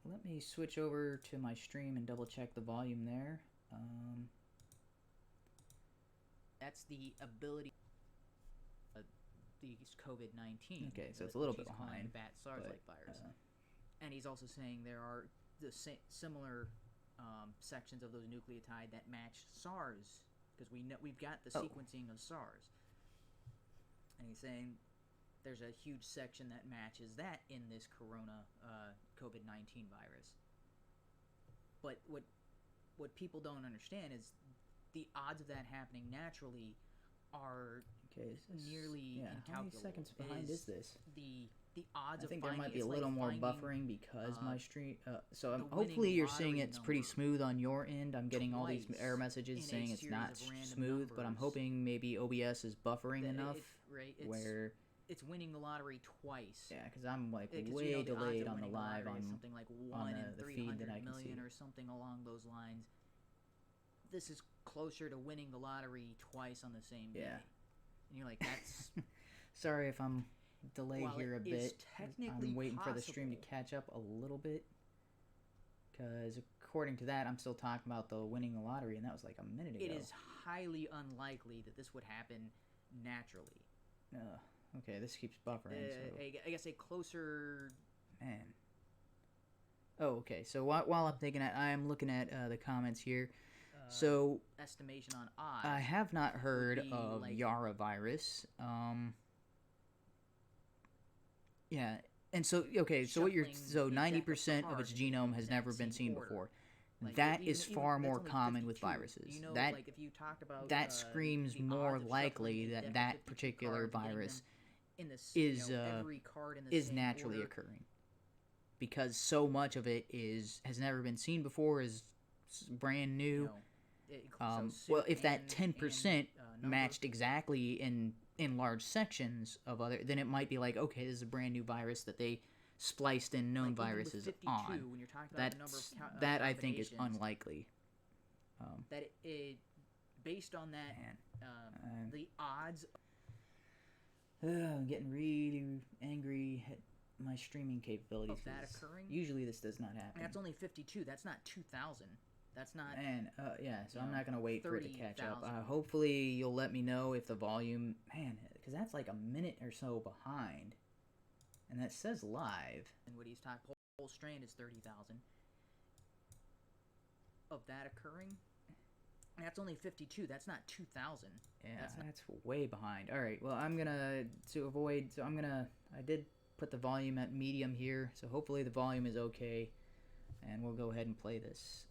let me switch over to my stream and double check the volume there. That's the ability of the COVID-19. Okay, so it's a little bit which he's calling behind, bat SARS-like virus. And he's also saying there are the similar sections of those nucleotide that match SARS, because we've got the sequencing of SARS. And he's saying there's a huge section that matches that in this corona COVID-19 virus. But what people don't understand is the odds of that happening naturally are nearly incalculable. How many seconds behind is this? The I odds of think finding, there might be a it's little like more finding, buffering because my stream. So the hopefully winning you're seeing lottery it's pretty number smooth on your end. I'm getting all these twice error messages in a saying it's series not of random smooth, but I'm numbers. hoping maybe OBS is buffering that enough it's, where. it's winning the lottery twice. Yeah, because I'm like 'Cause, way you know, the odds delayed of on the winning live lottery is on something like 1 in the feed that I 300 can million see. or something along those lines. This is closer to winning the lottery twice on the same day. And you're like, that's Sorry if I'm delayed While here a it is bit. technically I'm waiting for the stream to possible. catch up a little bit. Because according to that, I'm still talking about the winning the lottery, and that was like a minute ago. it is highly unlikely that this would happen naturally. Okay, this keeps buffering. So. I guess a closer. Man. Oh, okay. So while I'm thinking that, I am looking at the comments here. So estimation on odds. I have not heard be of like- Yara virus. Yeah, and so okay, so what you're Shuffling the 90% deck of its cards in genome the has exact never been same seen order. before. Like, That even- is even- far that's more only common with 52. viruses. You know, that like if you talked about that screams the more odds of likely shuffling a that deck of that 52 particular cards, getting virus them in this, is every card in the is same naturally order. occurring, because so much of it has never been seen before, is brand new. You know, it includes- so Well, suit if that and- 10% and, number. matched exactly in large sections of other, then it might be like, okay, this is a brand new virus that they spliced in known Like, even with viruses 52, on. when you're talking about the number of That I think is combinations, unlikely. that based on that, the odds I'm getting really angry at my streaming capabilities. of that 'cause occurring, usually this does not happen. that's only 52. That's not 2,000. That's not. Man, yeah, so you I'm know, not going to wait for it to catch up. 30,000. Hopefully you'll let me know if the volume... Man, because that's like a minute or so behind. And that says live. And what he's talking, whole strand is 30,000 of that occurring. And that's only 52. That's not 2,000. Yeah, That's that's, not- way behind. All right, well, I'm going to, I did put the volume at medium here, so hopefully the volume is okay. And we'll go ahead and play this.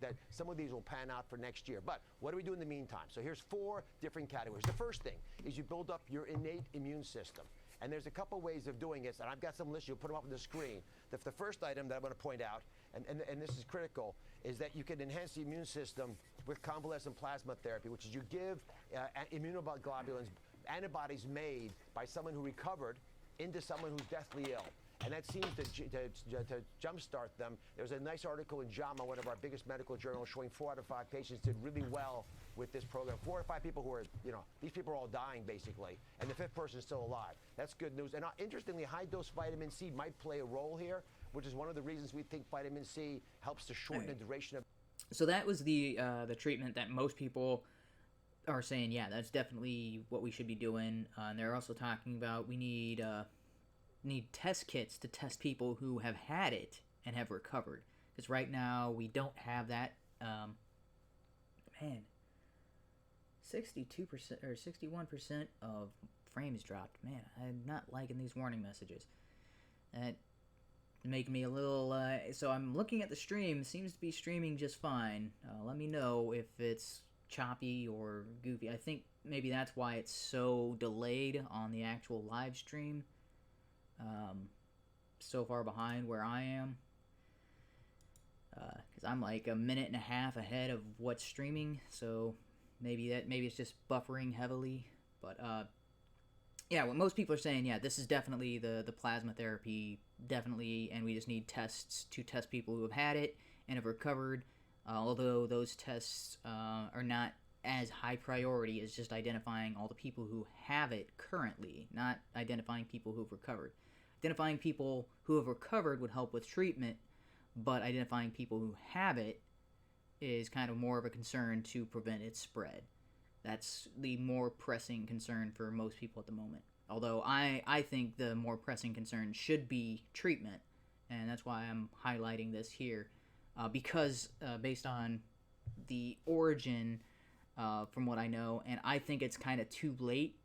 That some of these will pan out for next year. But what do we do in the meantime? So here's 4 different categories. The first thing is you build up your innate immune system. And there's a couple ways of doing it, and I've got some lists. You'll put them up on the screen. The first item that I'm going to point out, and this is critical, is that you can enhance the immune system with convalescent plasma therapy, which is you give immunoglobulins, antibodies made by someone who recovered into someone who's deathly ill. And that seems to jumpstart them. There's a nice article in JAMA, one of our biggest medical journals, showing 4 out of 5 patients did really well with this program. 4 or 5 people who are, these people are all dying basically, and the 5th person is still alive. That's good news. And interestingly, high-dose vitamin C might play a role here, which is one of the reasons we think vitamin C helps to shorten the duration of. So that was the treatment that most people are saying, yeah, that's definitely what we should be doing. And they're also talking about we need test kits to test people who have had it and have recovered. Because right now we don't have that. Man, 62% or 61% of frames dropped. Man, I'm not liking these warning messages. That make me a little. So I'm looking at the stream. Seems to be streaming just fine. Let me know if it's choppy or goofy. I think maybe that's why it's so delayed on the actual live stream. So far behind where I am. because I'm like a minute and a half ahead of what's streaming, so maybe it's just buffering heavily. But yeah, what most people are saying, yeah, this is definitely the plasma therapy, definitely, and we just need tests to test people who have had it and have recovered. Although those tests are not as high priority as just identifying all the people who have it currently, not identifying people who've recovered. Identifying people who have recovered would help with treatment, but identifying people who have it is kind of more of a concern to prevent its spread. That's the more pressing concern for most people at the moment. Although I think the more pressing concern should be treatment, and that's why I'm highlighting this here. Because based on the origin, from what I know, and I think it's kind of too late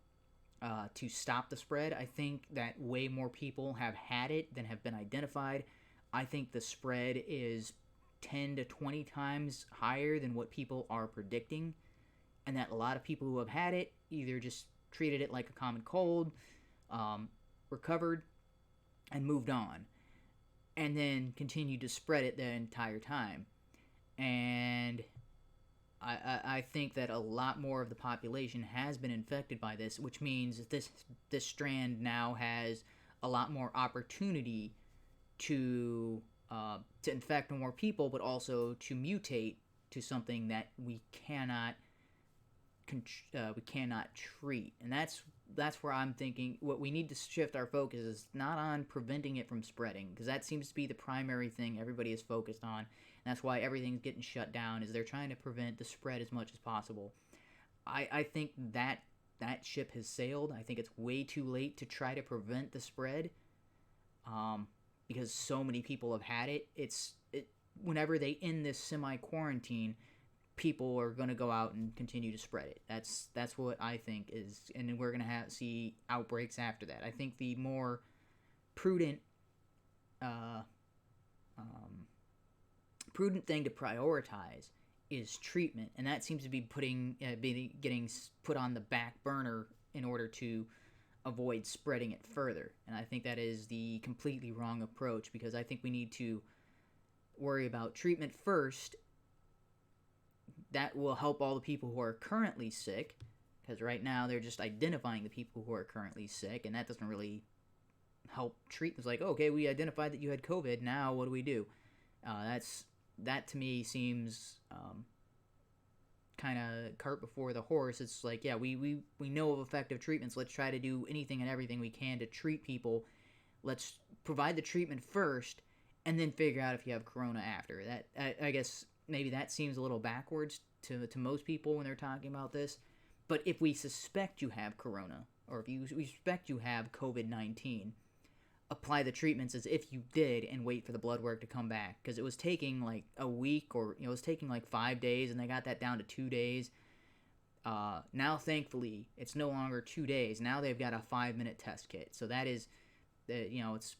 to stop the spread. I think that way more people have had it than have been identified. I think the spread is 10 to 20 times higher than what people are predicting, and that a lot of people who have had it either just treated it like a common cold, recovered, and moved on, and then continued to spread it the entire time. And I think that a lot more of the population has been infected by this, which means this strand now has a lot more opportunity to infect more people, but also to mutate to something that we cannot treat. And that's where I'm thinking what we need to shift our focus is not on preventing it from spreading, because that seems to be the primary thing everybody is focused on. And that's why everything's getting shut down, is they're trying to prevent the spread as much as possible. I think that ship has sailed. I think it's way too late to try to prevent the spread, because so many people have had it. Whenever they end this semi-quarantine, people are going to go out and continue to spread it. That's what I think is, and then we're going to see outbreaks after that. I think the more prudent thing to prioritize is treatment, and that seems to be getting put on the back burner in order to avoid spreading it further. And I think that is the completely wrong approach, because I think we need to worry about treatment first. That will help all the people who are currently sick, because right now they're just identifying the people who are currently sick, and that doesn't really help treat. It's like, okay, we identified that you had COVID, now what do we do? That to me seems kind of cart before the horse. It's like, yeah, we know of effective treatments. Let's try to do anything and everything we can to treat people. Let's provide the treatment first, and then figure out if you have corona after. That I guess maybe that seems a little backwards to most people when they're talking about this. But if we suspect you have corona, or if we suspect you have COVID-19, apply the treatments as if you did and wait for the blood work to come back, because it was taking like a week, or it was taking like 5 days, and they got that down to 2 days. Now thankfully it's no longer 2 days. Now they've got a 5-minute test kit, so that is it's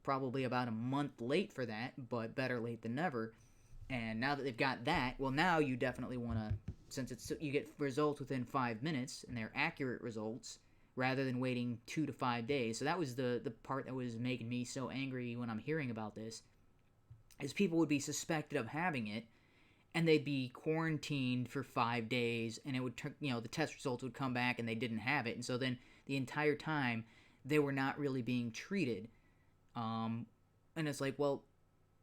probably about a month late for that, but better late than never. And now that they've got that, well, now you definitely want to, since you get results within 5 minutes and they're accurate results, rather than waiting 2 to 5 days. So that was the part that was making me so angry when I'm hearing about this, is people would be suspected of having it, and they'd be quarantined for 5 days, and it would the test results would come back and they didn't have it, and so then the entire time they were not really being treated. And it's like, well,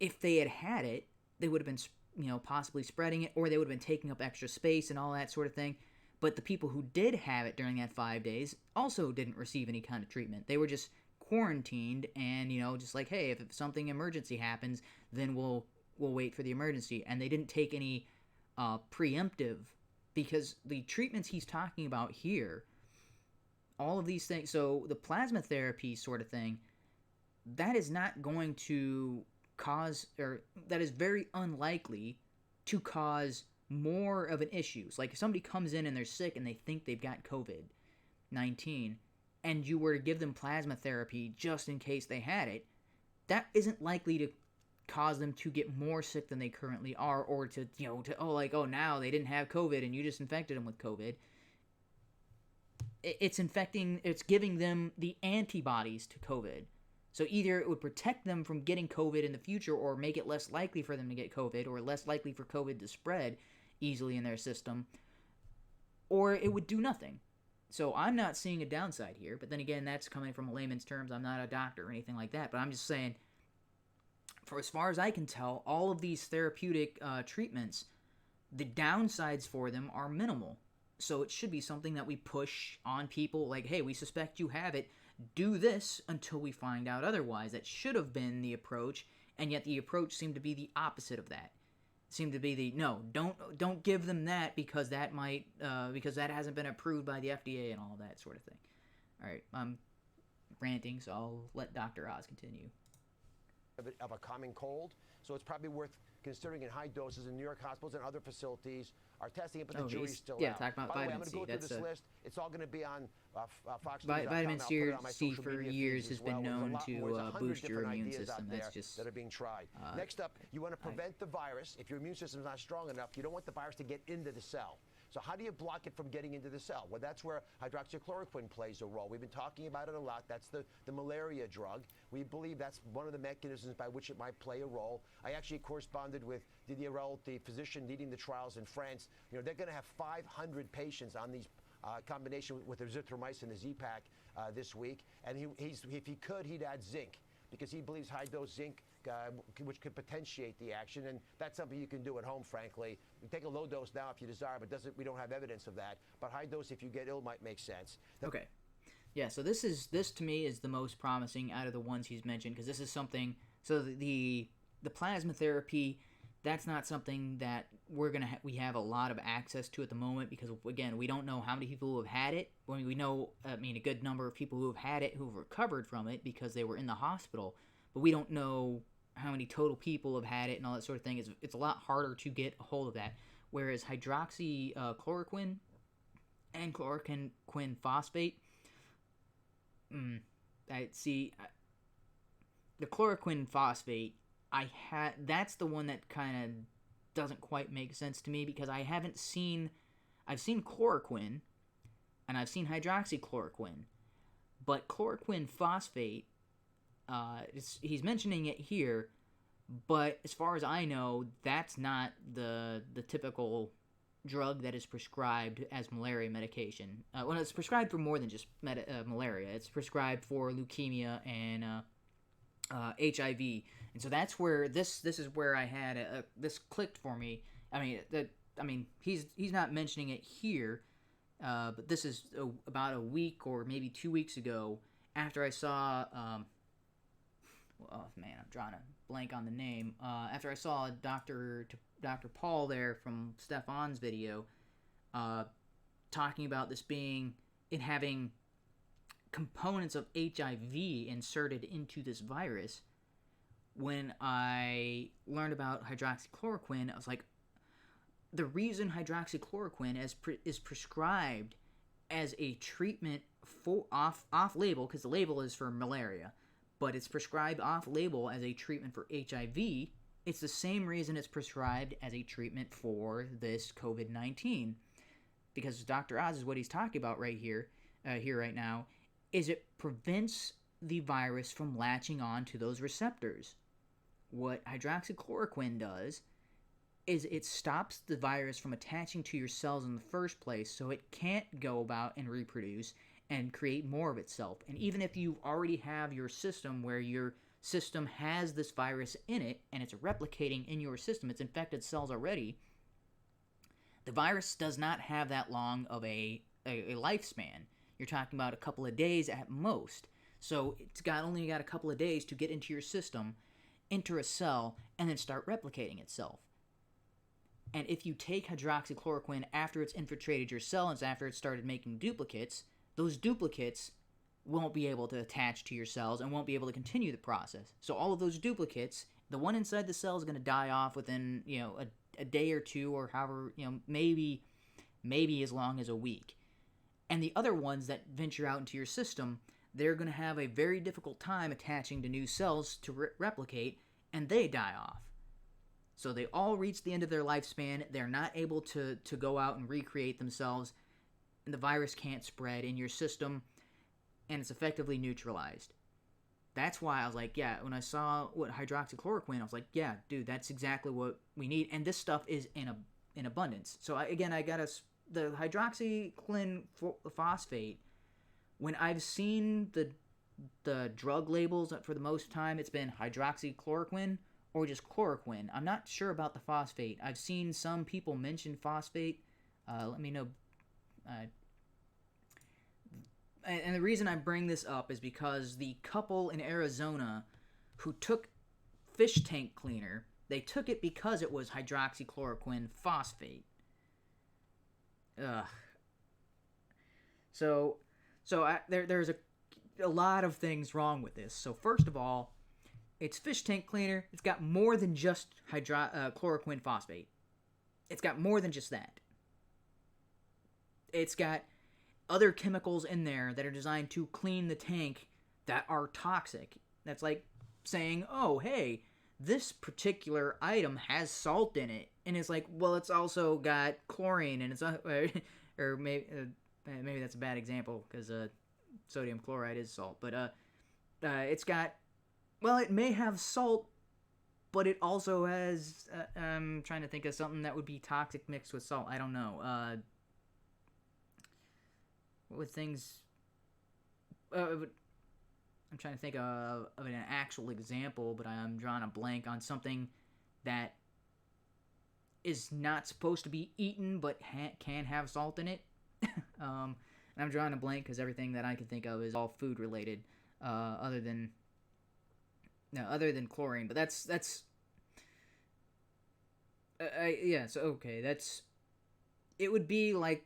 if they had it, they would have been possibly spreading it, or they would have been taking up extra space and all that sort of thing. But the people who did have it during that 5 days also didn't receive any kind of treatment. They were just quarantined, and just like, hey, if something emergency happens, then we'll wait for the emergency. And they didn't take any preemptive, because the treatments he's talking about here, all of these things, so the plasma therapy sort of thing, that is not going to cause, or that is very unlikely to cause more of an issue. Like if somebody comes in and they're sick and they think they've got COVID-19, and you were to give them plasma therapy just in case they had it, that isn't likely to cause them to get more sick than they currently are, or to now they didn't have COVID and you just infected them with COVID. It's giving them the antibodies to COVID. So either it would protect them from getting COVID in the future or make it less likely for them to get COVID or less likely for COVID to spread easily in their system, or it would do nothing. So I'm not seeing a downside here, but then again, that's coming from a layman's terms. I'm not a doctor or anything like that, but I'm just saying, for as far as I can tell, all of these therapeutic treatments, the downsides for them are minimal. So it should be something that we push on people like, hey, we suspect you have it. Do this until we find out otherwise. That should have been the approach, and yet the approach seemed to be the opposite of that. It seemed to be the no, don't give them that because that might because that hasn't been approved by the FDA and all that sort of thing. All right, I'm ranting, so I'll let Dr. Oz continue. Of a common cold, so it's probably worth considering in high doses in New York hospitals and other facilities are testing it, but the jury's still out. Talk about By the way, I'm vitamin C. going to go through this list. It's all going to be on Fox News. Vitamin C for years has been known to boost your immune system. That's just that are being tried. Next up, you want to prevent the virus. If your immune system is not strong enough, you don't want the virus to get into the cell. So how do you block it from getting into the cell? Well, that's where hydroxychloroquine plays a role. We've been talking about it a lot. That's the malaria drug. We believe that's one of the mechanisms by which it might play a role. I actually corresponded with Didier Raoult, the physician leading the trials in France. You know, they're going to have 500 patients on these combination with the azithromycin, the Z-Pak, this week. And if he could, he'd add zinc because he believes high-dose zinc which could potentiate the action, and that's something you can do at home, frankly. You take a low dose now if you desire, but we don't have evidence of that. But high dose, if you get ill, might make sense. Okay. Yeah, so this to me is the most promising out of the ones he's mentioned, because this is something, so the plasma therapy, that's not something that we have a lot of access to at the moment, because again, we don't know how many people who have had it. We know, a good number of people who have had it who've recovered from it because they were in the hospital, but we don't know how many total people have had it and all that sort of thing. It's a lot harder to get a hold of that. Whereas hydroxychloroquine and chloroquine phosphate, the chloroquine phosphate, that's the one that kind of doesn't quite make sense to me, because I've seen chloroquine and I've seen hydroxychloroquine, but chloroquine phosphate, he's mentioning it here, but as far as I know, that's not the typical drug that is prescribed as malaria medication. Well, it's prescribed for more than just malaria. It's prescribed for leukemia and HIV, and so that's where this is where I had this clicked for me. He's not mentioning it here, but this is about a week or maybe 2 weeks ago after I saw. Oh man, I'm drawing a blank on the name. After I saw Dr. Paul there from Stefan's video, talking about this having components of HIV inserted into this virus. When I learned about hydroxychloroquine, I was like, the reason hydroxychloroquine is prescribed as a treatment for off-label, because the label is for malaria, but it's prescribed off-label as a treatment for HIV, it's the same reason it's prescribed as a treatment for this COVID-19. Because Dr. Oz is what he's talking about right here right now, is it prevents the virus from latching on to those receptors. What hydroxychloroquine does is it stops the virus from attaching to your cells in the first place, so it can't go about and reproduce and create more of itself. And even if you already have your system where your system has this virus in it and it's replicating in your system, it's infected cells already, the virus does not have that long of a lifespan. You're talking about a couple of days at most. So it's only got a couple of days to get into your system, enter a cell, and then start replicating itself. And if you take hydroxychloroquine after it's infiltrated your cell and after it's started making duplicates, those duplicates won't be able to attach to your cells and won't be able to continue the process. So all of those duplicates, the one inside the cell is going to die off within, a day or two, or however, maybe as long as a week. And the other ones that venture out into your system, they're going to have a very difficult time attaching to new cells to replicate, and they die off. So they all reach the end of their lifespan. They're not able to go out and recreate themselves, and the virus can't spread in your system, and it's effectively neutralized. that's why I was like, yeah, when I saw what hydroxychloroquine, I was like, yeah, dude, that's exactly what we need. And this stuff is in abundance. So I got the hydroxychloroquine phosphate. When I've seen the drug labels, for the most time, it's been hydroxychloroquine or just chloroquine. I'm not sure about the phosphate. I've seen some people mention phosphate. Let me know. And the reason I bring this up is because the couple in Arizona who took fish tank cleaner, they took it because it was hydroxychloroquine phosphate. Ugh. So there's a lot of things wrong with this. So first of all, it's fish tank cleaner. It's got more than just chloroquine phosphate. It's got more than just that. It's got other chemicals in there that are designed to clean the tank that are toxic. That's like saying, oh, hey, this particular item has salt in it. And it's like, well, it's also got chlorine, and it's or maybe that's a bad example because sodium chloride is salt. But it's got, well, it may have salt, but it also has, I'm trying to think of something that would be toxic mixed with salt. I don't know. What would things... I'm trying to think of an actual example, but I'm drawing a blank on something that is not supposed to be eaten, but can have salt in it. And I'm drawing a blank because everything that I can think of is all food related, other than chlorine. But that's yeah. So okay, it would be like,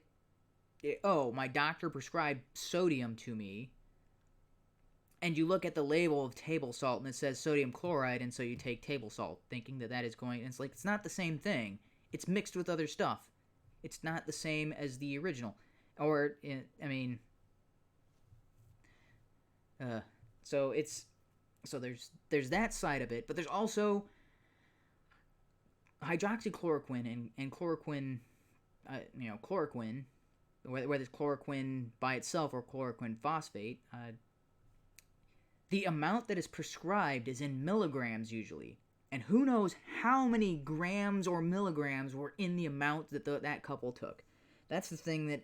oh, my doctor prescribed sodium to me, and you look at the label of table salt and it says sodium chloride, and so you take table salt thinking that is going, and it's like, it's not the same thing. It's mixed with other stuff. It's not the same as the original. Or, I mean, so there's that side of it, but there's also hydroxychloroquine and chloroquine, chloroquine, whether it's chloroquine by itself or chloroquine phosphate, the amount that is prescribed is in milligrams usually. And who knows how many grams or milligrams were in the amount that that couple took. That's the thing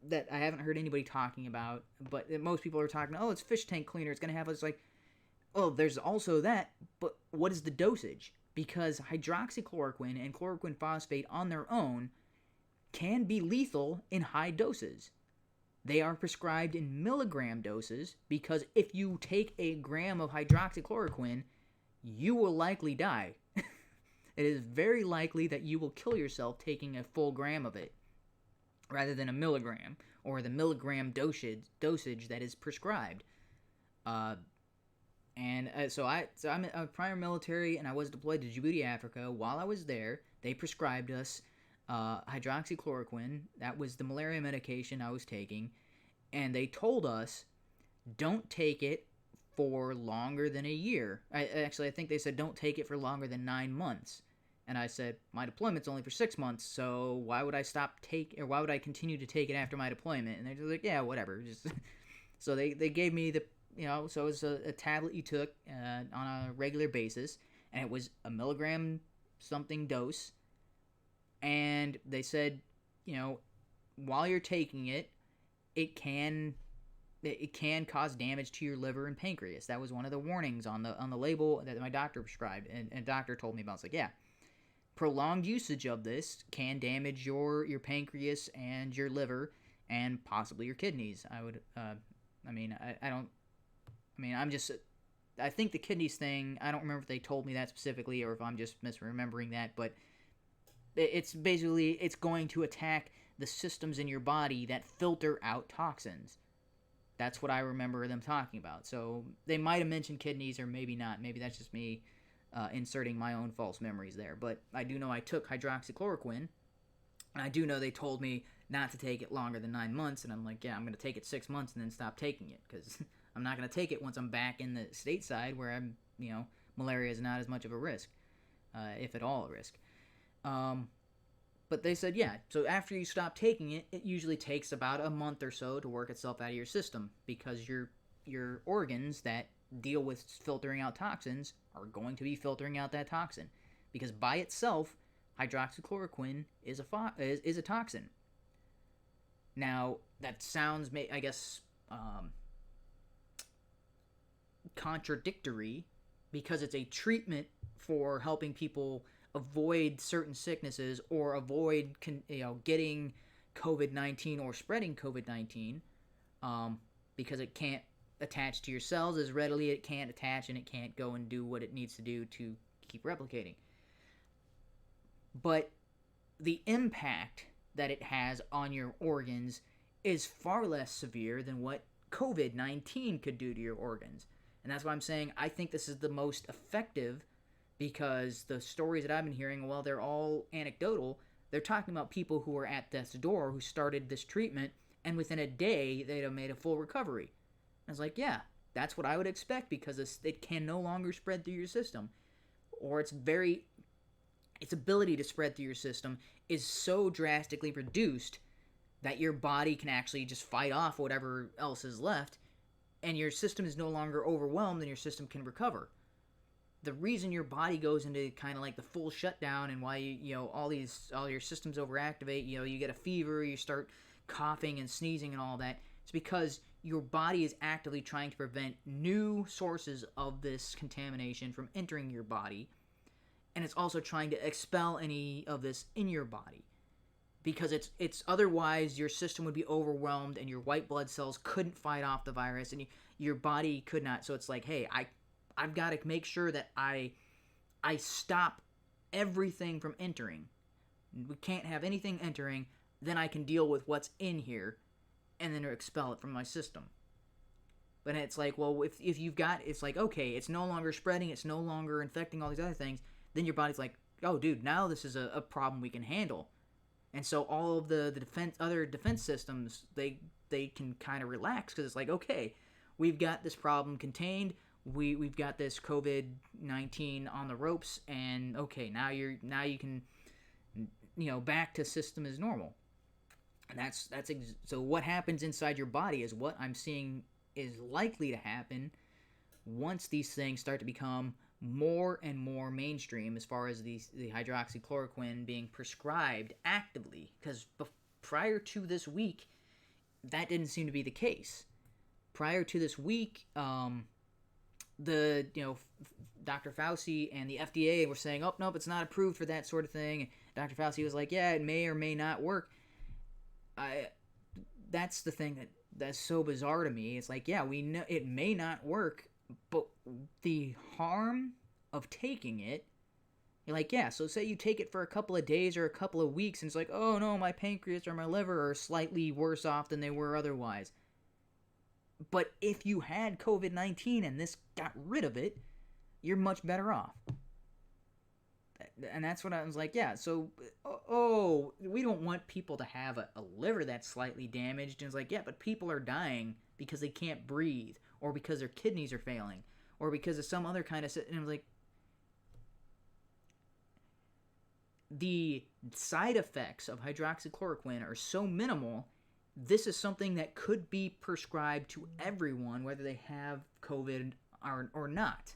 that I haven't heard anybody talking about, but most people are talking, oh, it's fish tank cleaner, it's going to have us like, oh, there's also that, but what is the dosage? Because hydroxychloroquine and chloroquine phosphate on their own can be lethal in high doses. They are prescribed in milligram doses because if you take a gram of hydroxychloroquine, you will likely die. It is very likely that you will kill yourself taking a full gram of it rather than a milligram or the milligram dosage that is prescribed. So I'm a prior military, and I was deployed to Djibouti, Africa. While I was there, they prescribed us hydroxychloroquine. That was the malaria medication I was taking, and they told us, don't take it for longer than a year. I think they said don't take it for longer than 9 months. And I said, my deployment's only for 6 months, so why would I continue to take it after my deployment? And they're just like, yeah, whatever. Just so they gave me so it was a tablet you took on a regular basis, and it was a milligram something dose. And they said, while you're taking it, it can cause damage to your liver and pancreas. That was one of the warnings on the label that my doctor prescribed, and doctor told me about. It's like, yeah, prolonged usage of this can damage your pancreas and your liver and possibly your kidneys. I think the kidneys thing, I don't remember if they told me that specifically or if I'm just misremembering that, but it's basically, it's going to attack the systems in your body that filter out toxins. That's what I remember them talking about. So they might have mentioned kidneys, or maybe not. Maybe that's just me inserting my own false memories there. But I do know I took hydroxychloroquine, and I do know they told me not to take it longer than 9 months, and I'm like, yeah, I'm going to take it 6 months and then stop taking it, because I'm not going to take it once I'm back in the stateside where I'm, malaria is not as much of a risk, if at all a risk. But they said, yeah, so after you stop taking it, it usually takes about a month or so to work itself out of your system, because your organs that deal with filtering out toxins are going to be filtering out that toxin, because by itself, hydroxychloroquine is a toxin. Now, that sounds, I guess, contradictory, because it's a treatment for helping people avoid certain sicknesses or avoid getting COVID-19 or spreading COVID-19, because it can't attach to your cells as readily. It can't attach, and it can't go and do what it needs to do to keep replicating. But the impact that it has on your organs is far less severe than what COVID-19 could do to your organs. And that's why I'm saying I think this is the most effective, because the stories that I've been hearing, well, they're all anecdotal. They're talking about people who were at death's door who started this treatment, and within a day, they'd have made a full recovery. I was like, yeah, that's what I would expect, because it can no longer spread through your system. Or its ability to spread through your system is so drastically reduced that your body can actually just fight off whatever else is left, and your system is no longer overwhelmed, and your system can recover. The reason your body goes into kind of like the full shutdown, and why all your systems overactivate, you get a fever, you start coughing and sneezing and all that, it's because your body is actively trying to prevent new sources of this contamination from entering your body, and it's also trying to expel any of this in your body, because it's otherwise your system would be overwhelmed, and your white blood cells couldn't fight off the virus, and your body could not. So it's like, hey, I've got to make sure that I stop everything from entering. We can't have anything entering. Then I can deal with what's in here, and then expel it from my system. But it's like, well, if you've got, it's like, okay, it's no longer spreading, it's no longer infecting all these other things, then your body's like, oh, dude, now this is a problem we can handle. And so all of the other defense systems, they can kind of relax, because it's like, okay, we've got this problem contained, we've got this COVID-19 on the ropes, and okay, now you can, back to system as normal. And so what happens inside your body is what I'm seeing is likely to happen once these things start to become more and more mainstream, as far as the hydroxychloroquine being prescribed actively, because prior to this week, that didn't seem to be the case. Prior to this week, Dr. Fauci and the FDA were saying, oh, nope, it's not approved for that sort of thing. And Dr. Fauci was like, yeah, it may or may not work. That's the thing that's so bizarre to me. It's like, yeah, we know it may not work, but the harm of taking it, you're like, yeah, so say you take it for a couple of days or a couple of weeks, and it's like, oh no, my pancreas or my liver are slightly worse off than they were otherwise. But if you had COVID-19 and this got rid of it, you're much better off. And that's what I was like, yeah, so, we don't want people to have a liver that's slightly damaged. And it's like, yeah, but people are dying because they can't breathe, or because their kidneys are failing, or because of some other kind of... And I was like, the side effects of hydroxychloroquine are so minimal, this is something that could be prescribed to everyone, whether they have COVID or not.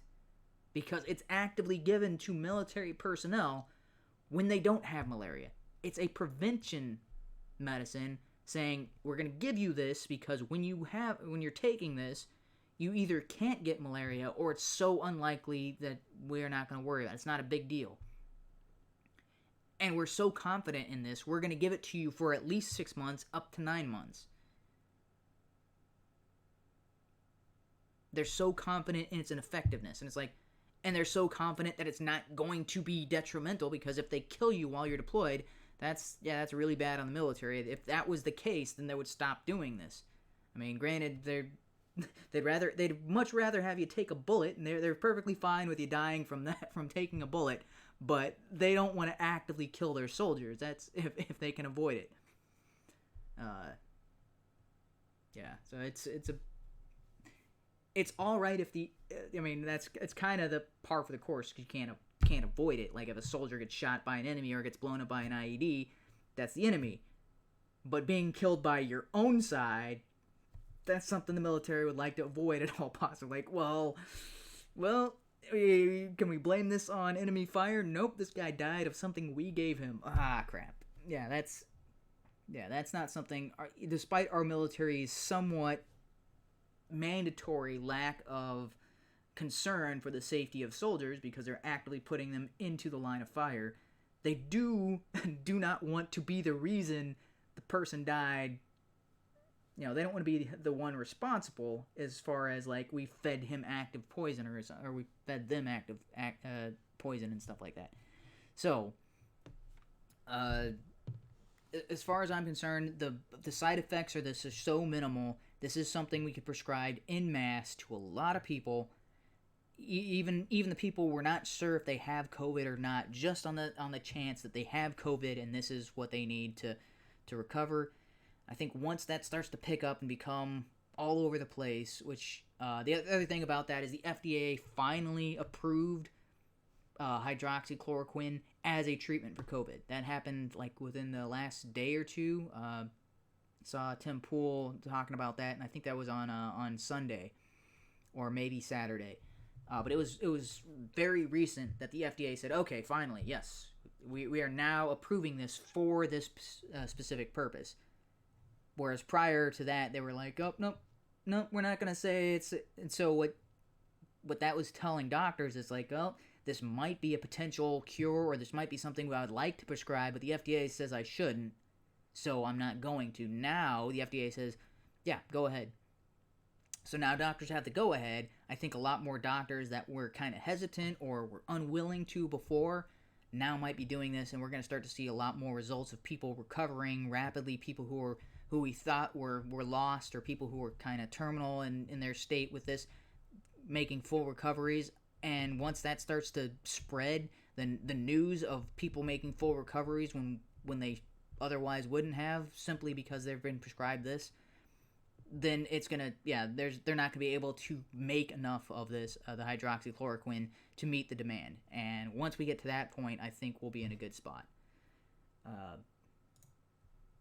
Because it's actively given to military personnel when they don't have malaria. It's a prevention medicine saying, we're going to give you this because when you're taking this, you either can't get malaria, or it's so unlikely that we're not going to worry about it. It's not a big deal. And we're so confident in this, we're going to give it to you for at least 6 months, up to 9 months. They're so confident in its effectiveness. And it's like, and they're so confident that it's not going to be detrimental, because if they kill you while you're deployed, that's really bad on the military. If that was the case, then they would stop doing this. I mean, granted, they'd much rather have you take a bullet, and they're perfectly fine with you dying from taking a bullet, but they don't want to actively kill their soldiers. That's if they can avoid it. Yeah, so it's all right if it's kind of the par for the course, because you can't avoid it. Like if a soldier gets shot by an enemy or gets blown up by an IED, that's the enemy. But being killed by your own side, that's something the military would like to avoid at all possible. Like, well, can we blame this on enemy fire? Nope, this guy died of something we gave him. Ah, crap. Yeah, that's not something. Despite our military's somewhat mandatory lack of concern for the safety of soldiers because they're actively putting them into the line of fire, they do not want to be the reason the person died. You know, they don't want to be the one responsible as far as, like, we fed him active poison or we fed them active poison and stuff like that. So, as far as I'm concerned, the side effects are so minimal. This is something we could prescribe en masse to a lot of people. Even the people we're not sure if they have COVID or not, just on the chance that they have COVID and this is what they need to recover. I think once that starts to pick up and become all over the place, which the other thing about that is the FDA finally approved hydroxychloroquine as a treatment for COVID. That happened like within the last day or two. Saw Tim Pool talking about that, and I think that was on Sunday or maybe Saturday. But it was very recent that the FDA said, okay, finally, yes, we are now approving this for this specific purpose. Whereas prior to that, they were like, oh, no, we're not going to say it's... And so what that was telling doctors is like, oh, this might be a potential cure, or this might be something I would like to prescribe, but the FDA says I shouldn't, so I'm not going to. Now, the FDA says, yeah, go ahead. So now doctors have to go ahead. I think a lot more doctors that were kind of hesitant or were unwilling to before now might be doing this, and we're going to start to see a lot more results of people recovering rapidly, people who we thought were lost, or people who were kind of terminal in their state with this, making full recoveries. And once that starts to spread, then the news of people making full recoveries when they otherwise wouldn't have, simply because they've been prescribed this, then it's gonna, they're not gonna be able to make enough of this, the hydroxychloroquine, to meet the demand. And once we get to that point, I think we'll be in a good spot.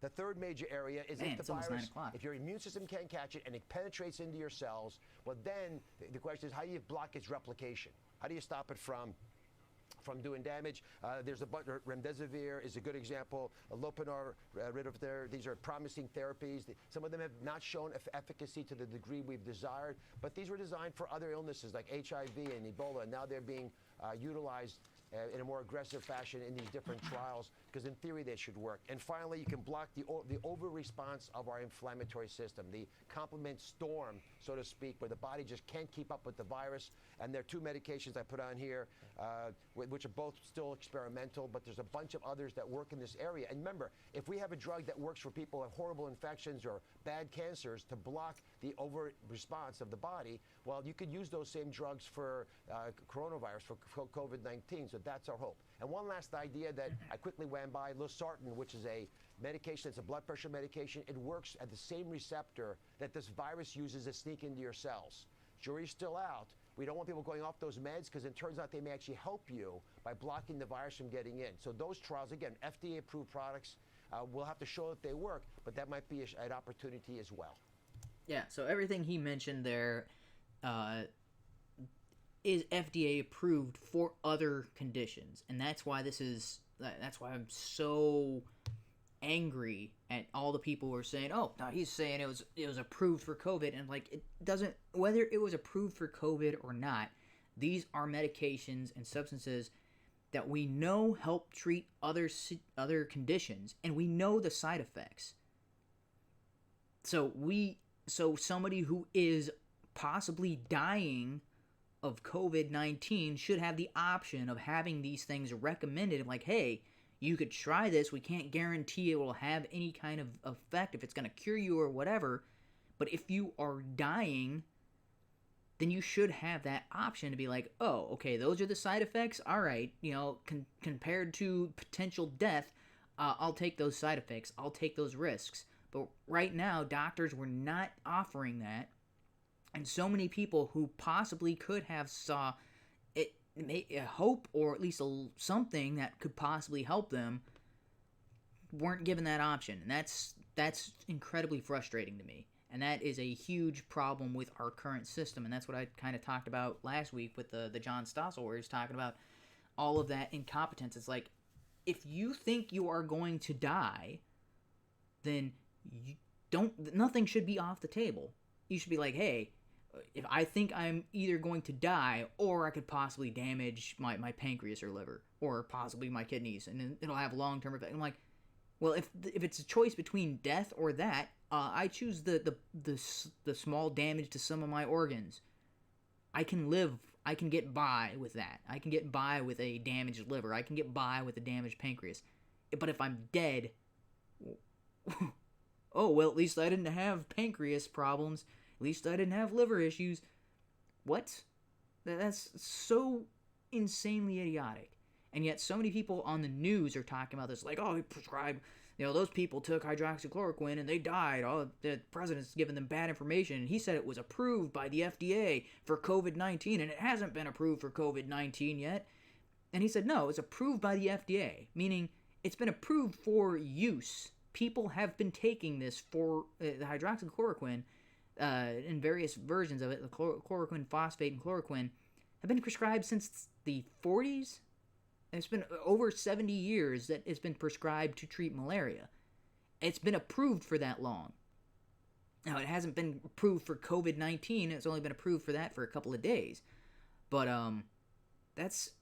The third major area is if the virus, if your immune system can't catch it and it penetrates into your cells, well then the question is, how do you block its replication? How do you stop it from doing damage? There's remdesivir is a good example. Lopinor, Ridovir, these are promising therapies. Some of them have not shown efficacy to the degree we've desired, but these were designed for other illnesses like HIV and Ebola, and now they're being utilized in a more aggressive fashion in these different trials, because in theory they should work. And finally, you can block the over-response of our inflammatory system, the complement storm, so to speak, where the body just can't keep up with the virus. And there are two medications I put on here, which are both still experimental, but there's a bunch of others that work in this area. And remember, if we have a drug that works for people who have horrible infections or bad cancers to block the over-response of the body, well, you could use those same drugs for coronavirus, for COVID-19, so that's our hope. And one last idea that I quickly went by, losartan, which is a medication, it's a blood pressure medication. It works at the same receptor that this virus uses to sneak into your cells. Jury's still out. We don't want people going off those meds, because it turns out they may actually help you by blocking the virus from getting in. So those trials, again, FDA-approved products, we'll have to show that they work, but that might be an opportunity as well. Yeah, so everything he mentioned there is FDA approved for other conditions, and that's why I'm so angry at all the people who are saying, oh, no, he's saying it was approved for COVID, and like, it doesn't, whether it was approved for COVID or not, these are medications and substances that we know help treat other conditions, and we know the side effects. So somebody who is possibly dying of COVID-19 should have the option of having these things recommended, like, hey, you could try this. We can't guarantee it will have any kind of effect, if it's going to cure you or whatever, but if you are dying, then you should have that option to be like, oh, okay, those are the side effects? All right, compared to potential death, I'll take those side effects. I'll take those risks. But right now, doctors were not offering that. And so many people who possibly could have saw it, a hope, or at least something that could possibly help them, weren't given that option. And that's incredibly frustrating to me. And that is a huge problem with our current system. And that's what I kind of talked about last week with the John Stossel, where he's talking about all of that incompetence. It's like, if you think you are going to die, then nothing should be off the table. You should be like, hey, if I think I'm either going to die or I could possibly damage my pancreas or liver or possibly my kidneys, and it'll have long-term effect. I'm like, well, if it's a choice between death or that, I choose the small damage to some of my organs. I can live. I can get by with that. I can get by with a damaged liver. I can get by with a damaged pancreas. But if I'm dead, oh, well, at least I didn't have pancreas problems. At least I didn't have liver issues. What? That's so insanely idiotic. And yet so many people on the news are talking about this, like, oh, he prescribed, those people took hydroxychloroquine and they died. Oh, the president's giving them bad information. And he said it was approved by the FDA for COVID-19, and it hasn't been approved for COVID-19 yet. And he said, no, it's approved by the FDA, meaning it's been approved for use. People have been taking this for the hydroxychloroquine in various versions of it, the chloroquine, phosphate, and chloroquine, have been prescribed since the 40s. It's been over 70 years that it's been prescribed to treat malaria. It's been approved for that long. Now, it hasn't been approved for COVID-19. It's only been approved for that for a couple of days. But that's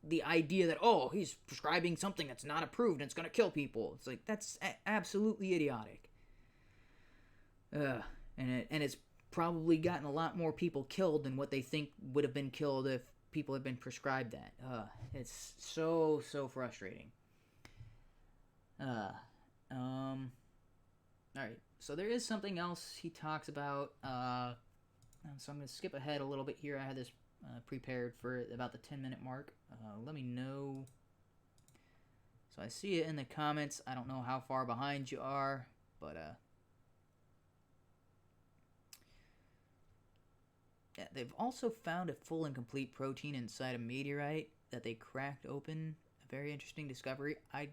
the idea that, oh, he's prescribing something that's not approved and it's going to kill people. It's like, that's absolutely idiotic. And it's probably gotten a lot more people killed than what they think would have been killed if people had been prescribed that. It's so frustrating. All right, so there is something else he talks about. So I'm going to skip ahead a little bit here. I had this prepared for about the 10-minute mark. Let me know. So I see it in the comments. I don't know how far behind you are, but yeah, they've also found a full and complete protein inside a meteorite that they cracked open. A very interesting discovery. I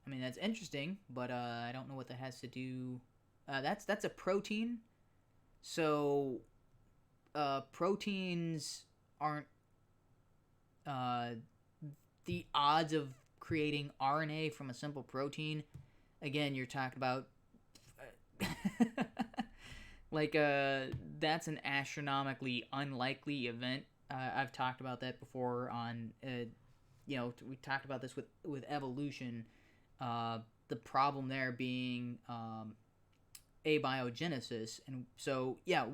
mean, that's interesting, but I don't know what that has to do. That's a protein. So proteins aren't the odds of creating RNA from a simple protein. Again, you're talking about like that's an astronomically unlikely event. I've talked about that before on we talked about this with evolution. The problem there being abiogenesis, and so yeah,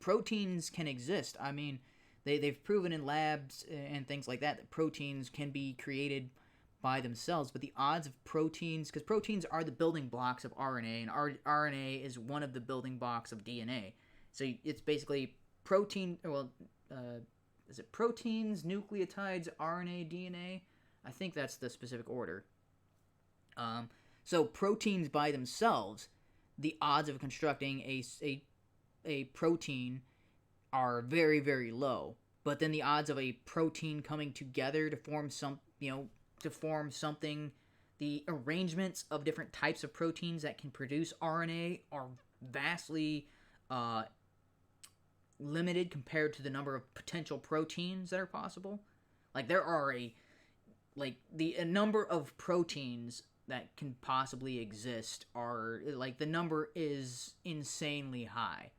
proteins can exist. I mean, they've proven in labs and things like that proteins can be created by themselves, but the odds of proteins, because proteins are the building blocks of RNA, and RNA is one of the building blocks of DNA. So it's basically protein, is it proteins, nucleotides, RNA, DNA? I think that's the specific order. So proteins by themselves, the odds of constructing a protein are very, very low. But then the odds of a protein coming together to form something, the arrangements of different types of proteins that can produce RNA are vastly limited compared to the number of potential proteins that are possible. Like, there are a number of proteins that can possibly exist are, like, the number is insanely high.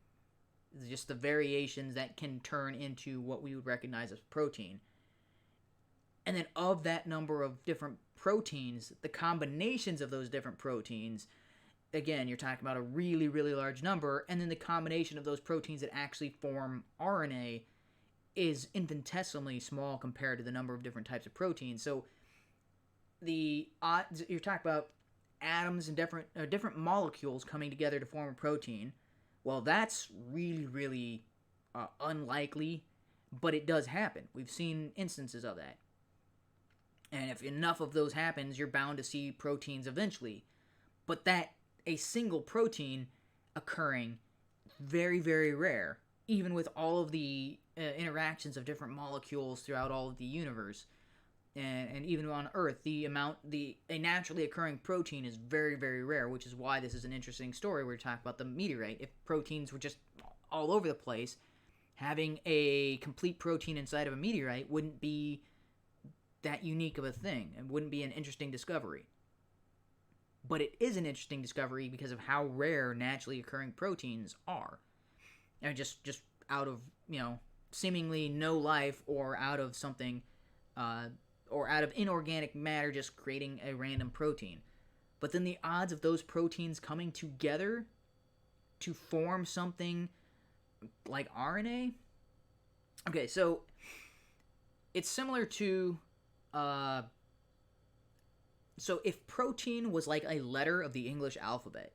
Just the variations that can turn into what we would recognize as protein. And then of that number of different proteins, the combinations of those different proteins, again, you're talking about a really, really large number, and then the combination of those proteins that actually form RNA is infinitesimally small compared to the number of different types of proteins. So the odds, you're talking about atoms and different molecules coming together to form a protein. Well, that's really, really unlikely, but it does happen. We've seen instances of that. And if enough of those happens, you're bound to see proteins eventually. But that a single protein occurring, very, very rare, even with all of the interactions of different molecules throughout all of the universe. and even on Earth, a naturally occurring protein is very, very rare, which is why this is an interesting story. We're talking about the meteorite. If proteins were just all over the place, having a complete protein inside of a meteorite wouldn't be that unique of a thing. It wouldn't be an interesting discovery. But it is an interesting discovery because of how rare naturally occurring proteins are. And just out of, seemingly no life, or out of something, or out of inorganic matter just creating a random protein. But then the odds of those proteins coming together to form something like RNA? Okay, so it's similar to... So if protein was like a letter of the English alphabet,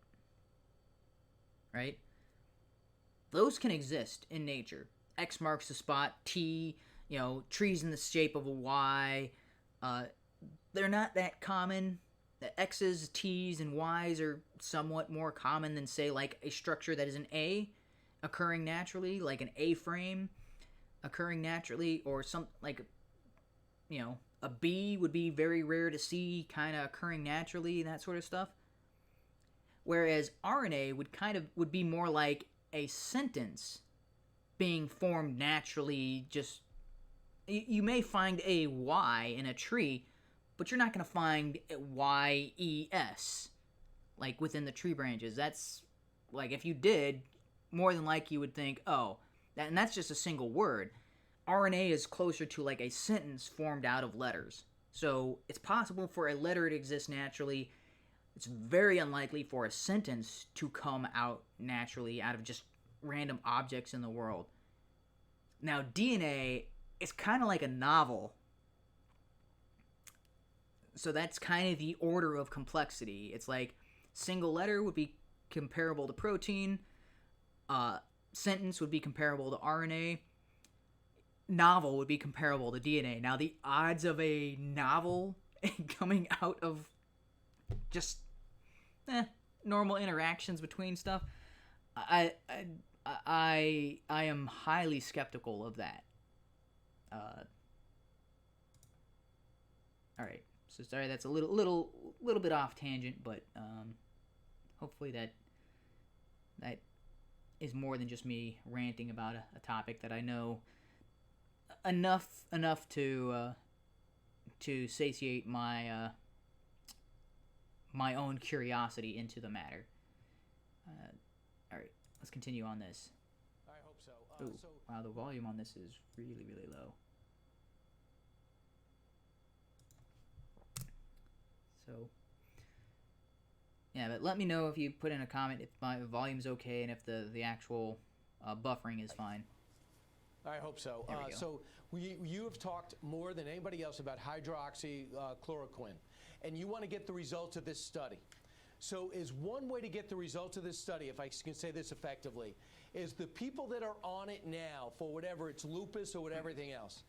right? Those can exist in nature. X marks the spot, T, trees in the shape of a Y. They're not that common. The X's, T's, and Y's are somewhat more common than, say, like a structure that is an A occurring naturally, like an A-frame occurring naturally, or some, like, a B would be very rare to see kind of occurring naturally, that sort of stuff. Whereas RNA would be more like a sentence being formed naturally. Just, you may find a Y in a tree, but you're not going to find YES, like, within the tree branches. That's, like, if you did, more than likely you would think, oh, and that's just a single word. RNA is closer to like a sentence formed out of letters. So it's possible for a letter to exist naturally. It's very unlikely for a sentence to come out naturally out of just random objects in the world. Now, DNA is kind of like a novel. So that's kind of the order of complexity. It's like single letter would be comparable to protein. Sentence would be comparable to RNA. Novel would be comparable to DNA. Now, the odds of a novel coming out of just normal interactions between stuff, I am highly skeptical of that. All right. So sorry, that's a little bit off tangent, but hopefully that is more than just me ranting about a topic that I know enough to satiate my my own curiosity into the matter. All right, let's continue on this. I hope so. Wow, the volume on this is really, really low. So, yeah, but let me know if you put in a comment if my volume's okay and if the actual buffering is fine. I hope so. There we go. So you have talked more than anybody else about hydroxychloroquine, and you want to get the results of this study. So is one way to get the results of this study, if I can say this effectively, is the people that are on it now for whatever, it's lupus or whatever, everything else,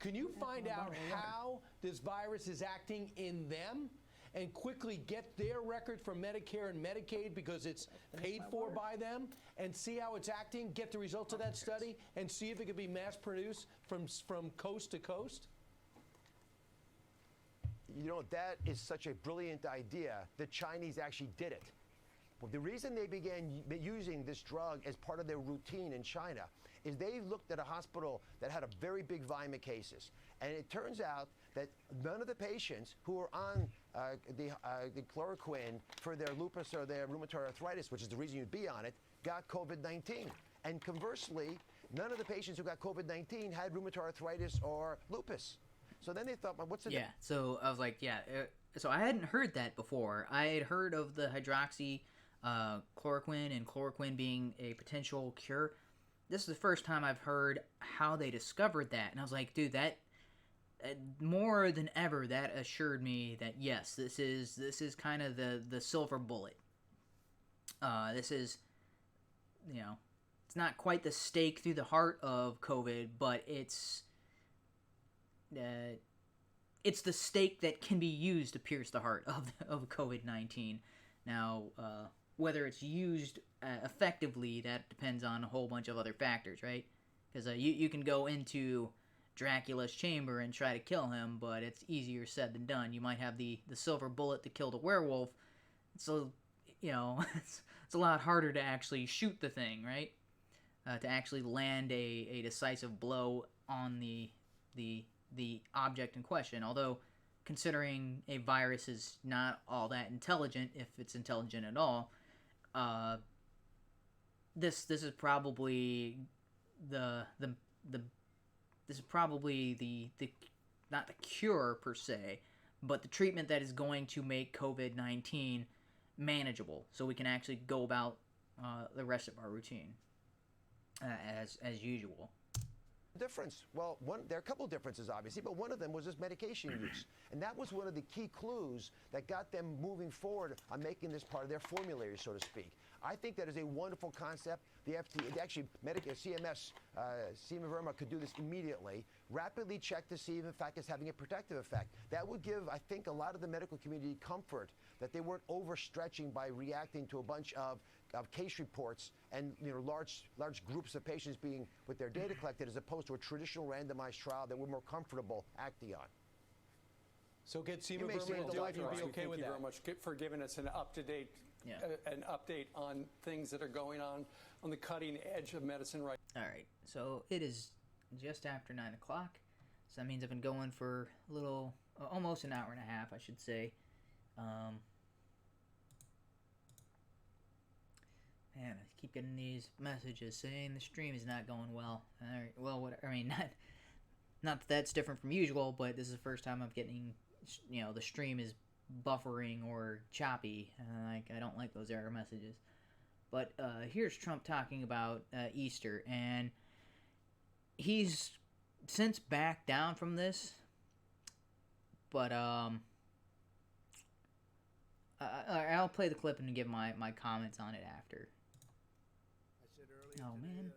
can you find out how this virus is acting in them and quickly get their record from Medicare and Medicaid because it's paid for by them, and see how it's acting, get the results of that study, and see if it can be mass produced from coast to coast? You know, that is such a brilliant idea. The Chinese actually did it. Well, the reason they began using this drug as part of their routine in China is they looked at a hospital that had a very big volume of cases. And it turns out that none of the patients who were on the chloroquine for their lupus or their rheumatoid arthritis, which is the reason you'd be on it, got COVID-19. And conversely, none of the patients who got COVID-19 had rheumatoid arthritis or lupus. So then they thought, well, what's the... Yeah, so I was like, so I hadn't heard that before. I had heard of the hydroxychloroquine and chloroquine being a potential cure. This is the first time I've heard how they discovered that. And I was like, dude, that... more than ever, that assured me that, yes, this is kind of the silver bullet. This is, it's not quite the stake through the heart of COVID, but it's the stake that can be used to pierce the heart of COVID-19. Now, whether it's used effectively, that depends on a whole bunch of other factors, right? Because you can go into Dracula's chamber and try to kill him, but it's easier said than done. You might have the silver bullet to kill the werewolf. So, it's a lot harder to actually shoot the thing, right? To actually land a decisive blow on the object in question. Although, considering a virus is not all that intelligent, if it's intelligent at all, this is probably the not the cure per se, but the treatment that is going to make COVID-19 manageable, so we can actually go about the rest of our routine as usual. Difference? Well, there are a couple differences, obviously, but one of them was this medication use. And that was one of the key clues that got them moving forward on making this part of their formulary, so to speak. I think that is a wonderful concept. The FDA, actually, CMS, CMA Verma could do this immediately, rapidly check to see if, in fact, it's having a protective effect. That would give, I think, a lot of the medical community comfort that they weren't overstretching by reacting to a bunch of case reports and large groups of patients being with their data collected, as opposed to a traditional randomized trial that we're more comfortable acting on. So get CMA Verma to do it, you'll be okay with that. Thank you very much for giving us an up-to-date, an update on things that are going on the cutting edge of medicine right now. All right, so it is just after 9 o'clock, so that means I've been going for a little, almost an hour and a half, I should say. Man, I keep getting these messages saying the stream is not going well. All right, well, whatever. I mean, not that that's different from usual, but this is the first time I'm getting, the stream is buffering or choppy. I don't like those error messages. But here's Trump talking about Easter, and he's since backed down from this. But I'll play the clip and give my comments on it after. Oh, man.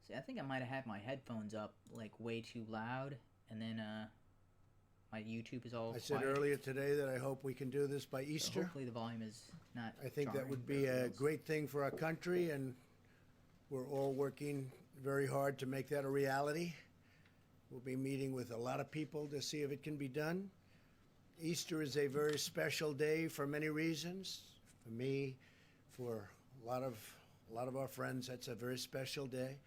See, I think I might have had my headphones up, like, way too loud, and then, my YouTube is all I said quiet. earlier today that I hope we can do this by Easter. So hopefully the volume is not I think that jarring would for be a everyone else. great thing for our country, and we're all working very hard to make that a reality. We'll be meeting with a lot of people to see if it can be done. Easter is a very special day for many reasons. For me, for a lot of our friends, that's a very special day.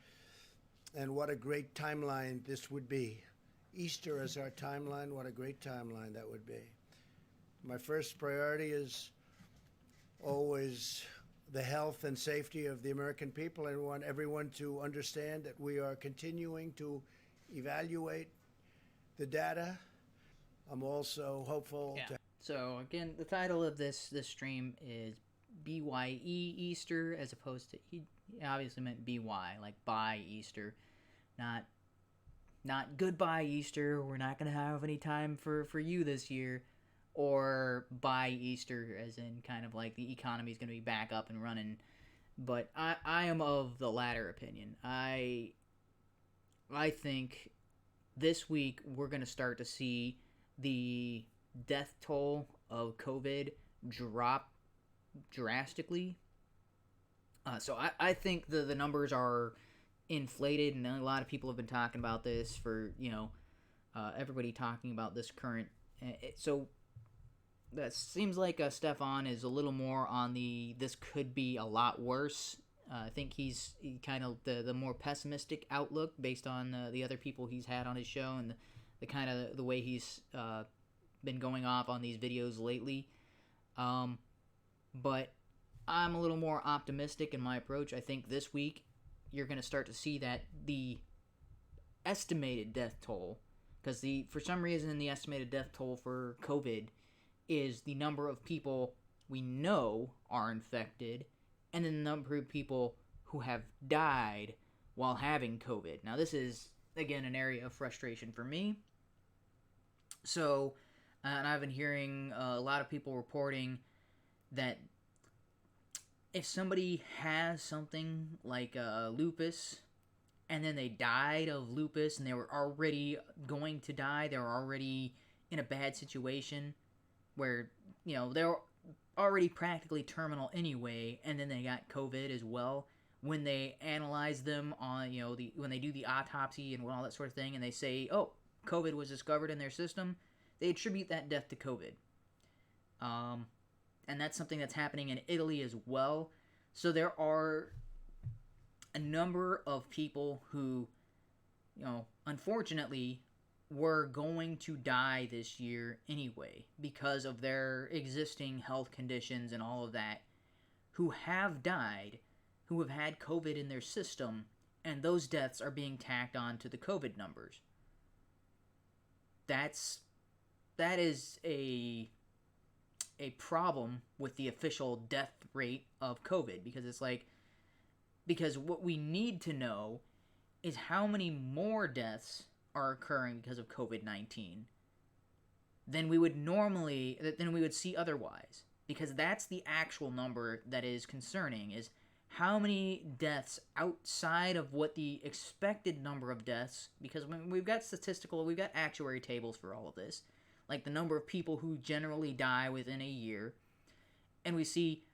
And what a great timeline this would be. Easter as our timeline, what a great timeline that would be. My first priority is always the health and safety of the American people. I want everyone to understand that we are continuing to evaluate the data. I'm also hopeful to... So, again, the title of this stream is BYE Easter, as opposed to... He obviously meant BY, like buy Easter. Not goodbye Easter, we're not going to have any time for you this year. Or buy Easter, as in kind of like the economy is going to be back up and running. But I am of the latter opinion. I think this week we're going to start to see the death toll of COVID drop drastically. So I think the numbers are inflated, and a lot of people have been talking about this for, everybody talking about this current. So that seems like Stefan is a little more on this could be a lot worse. I think he's kind of the more pessimistic outlook based on the other people he's had on his show and the kind of the way he's been going off on these videos lately. But I'm a little more optimistic in my approach. I think this week you're going to start to see that the estimated death toll, because for some reason the estimated death toll for COVID is the number of people we know are infected and the number of people who have died while having COVID. Now, this is, again, an area of frustration for me. So, and I've been hearing a lot of people reporting that if somebody has something like lupus, and then they died of lupus, and they were already going to die, they were already in a bad situation, where, they were already practically terminal anyway, and then they got COVID as well, when they analyze them on, when they do the autopsy and all that sort of thing, and they say, oh, COVID was discovered in their system, they attribute that death to COVID. And that's something that's happening in Italy as well. So there are a number of people who, unfortunately, were going to die this year anyway because of their existing health conditions and all of that, who have died, who have had COVID in their system, and those deaths are being tacked on to the COVID numbers. That is a problem with the official death rate of COVID, because what we need to know is how many more deaths are occurring because of COVID-19 than we would see otherwise, because that's the actual number that is concerning, is how many deaths outside of what the expected number of deaths, because we've got actuary tables for all of this, like the number of people who generally die within a year, and we see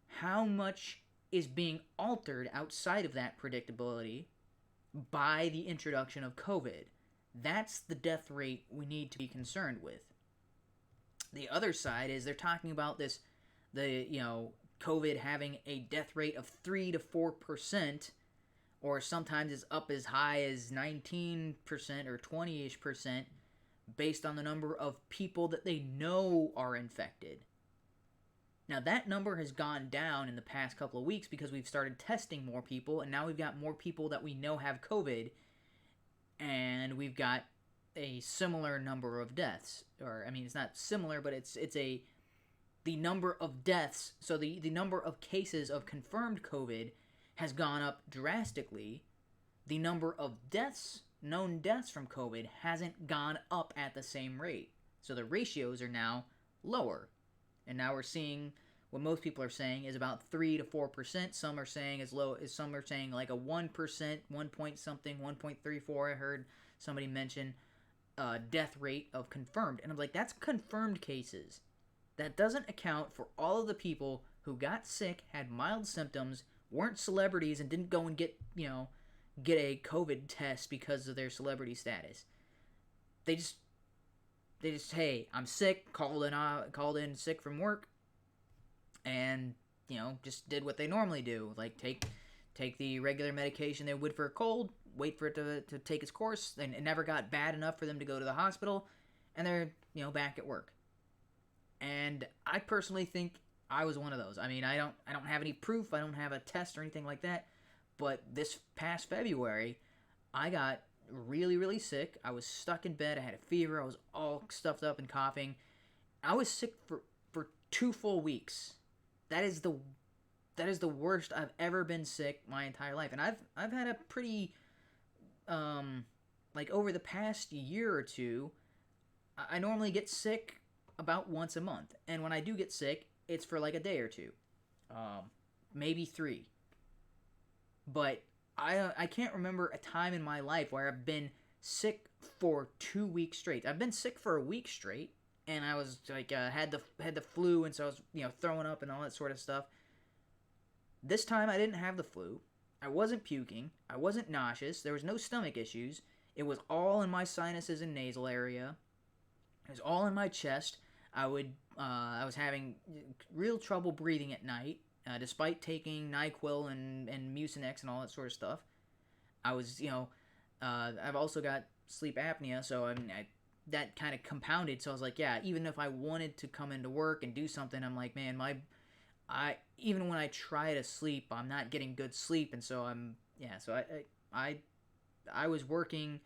how much is being altered outside of that predictability by the introduction of COVID. That's the death rate we need to be concerned with. The other side is they're talking about COVID having a death rate of 3 to 4%, or sometimes it's up as high as 19% or 20-ish%, based on the number of people that they know are infected. Now, that number has gone down in the past couple of weeks because we've started testing more people, and now we've got more people that we know have COVID, and we've got a similar number of deaths. Or, I mean, it's not similar, but the number of deaths, so the number of cases of confirmed COVID has gone up drastically. The number of deaths, known deaths from COVID, hasn't gone up at the same rate. So the ratios are now lower. And now we're seeing what most people are saying is about 3 to 4%. Some are saying as low as, some are saying like a 1%, 1 point something, 1.34. I heard somebody mention death rate of confirmed. And I'm like, that's confirmed cases. That doesn't account for all of the people who got sick, had mild symptoms, weren't celebrities, and didn't go and get a COVID test because of their celebrity status. They just, hey, I'm sick, called in sick from work, and, just did what they normally do. Like, take the regular medication they would for a cold, wait for it to take its course, and it never got bad enough for them to go to the hospital, and they're, back at work. And I personally think I was one of those. I mean, I don't have any proof, I don't have a test or anything like that, but this past February, I got really, really sick. I was stuck in bed. I had a fever. I was all stuffed up and coughing. I was sick for 2 full weeks. That is the worst I've ever been sick my entire life. And I've had a pretty over the past year or two, I normally get sick about once a month. And when I do get sick, it's for like a day or two. Maybe 3. But I can't remember a time in my life where I've been sick for 2 weeks straight. I've been sick for a week straight, and I was like had the flu, and so I was throwing up and all that sort of stuff. This time I didn't have the flu. I wasn't puking. I wasn't nauseous. There was no stomach issues. It was all in my sinuses and nasal area. It was all in my chest. I was having real trouble breathing at night. Despite taking NyQuil and Mucinex and all that sort of stuff. I was, I've also got sleep apnea, so that kind of compounded. So I was like, yeah, even if I wanted to come into work and do something, I'm like, man, even when I try to sleep, I'm not getting good sleep, and so I was working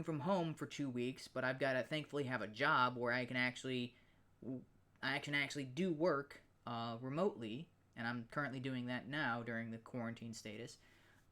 from home for 2 weeks, but I've got to thankfully have a job where I can actually do work remotely, and I'm currently doing that now during the quarantine status.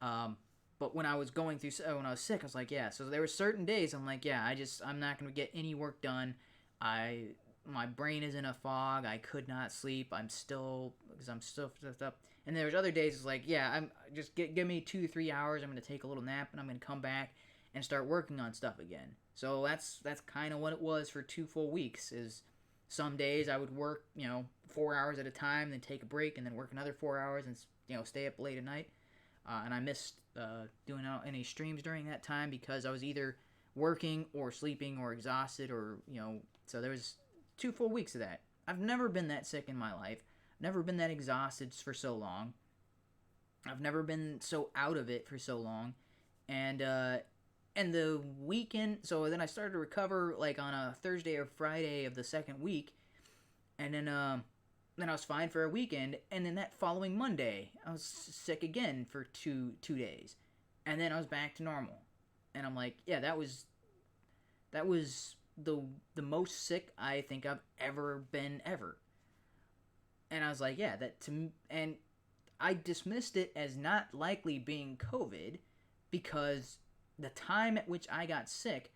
But when I was when I was sick, I was like, yeah. So there were certain days I'm like, yeah, I'm not going to get any work done. My brain is in a fog. I could not sleep. I'm still stuffed up. And there was other days it's like, yeah, I'm just give me 2 to 3 hours. I'm going to take a little nap, and I'm going to come back and start working on stuff again. So that's kind of what it was for 2 full weeks. Is some days I would work, 4 hours at a time, then take a break, and then work another 4 hours, and stay up late at night, and I missed doing any streams during that time because I was either working or sleeping or exhausted or so there was 2 full weeks of that. I've never been that sick in my life. Never been that exhausted for so long. I've never been so out of it for so long. And the weekend, so then I started to recover like on a Thursday or Friday of the second week. And then I was fine for a weekend. And then that following Monday, I was sick again for two days. And then I was back to normal. And I'm like, yeah, that was the most sick I think I've ever been ever. And I was like, yeah, and I dismissed it as not likely being COVID because the time at which I got sick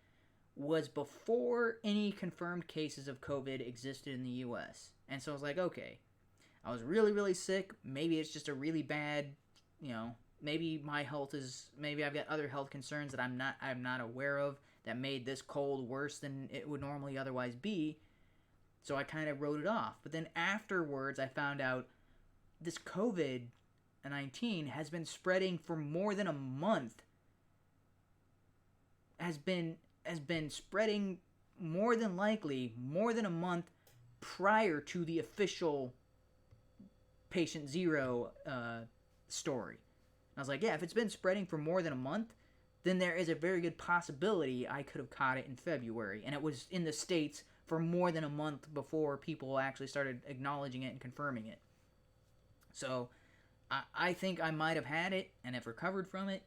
was before any confirmed cases of COVID existed in the U.S. And so I was like, okay, I was really, really sick. Maybe it's just a really bad, maybe maybe I've got other health concerns that I'm not aware of that made this cold worse than it would normally otherwise be. So I kind of wrote it off. But then afterwards, I found out this COVID-19 has been spreading for more than a month. Has been spreading more than a month prior to the official patient zero story. And I was like, yeah, if it's been spreading for more than a month, then there is a very good possibility I could have caught it in February. And it was in the States for more than a month before people actually started acknowledging it and confirming it. So I think I might have had it and have recovered from it.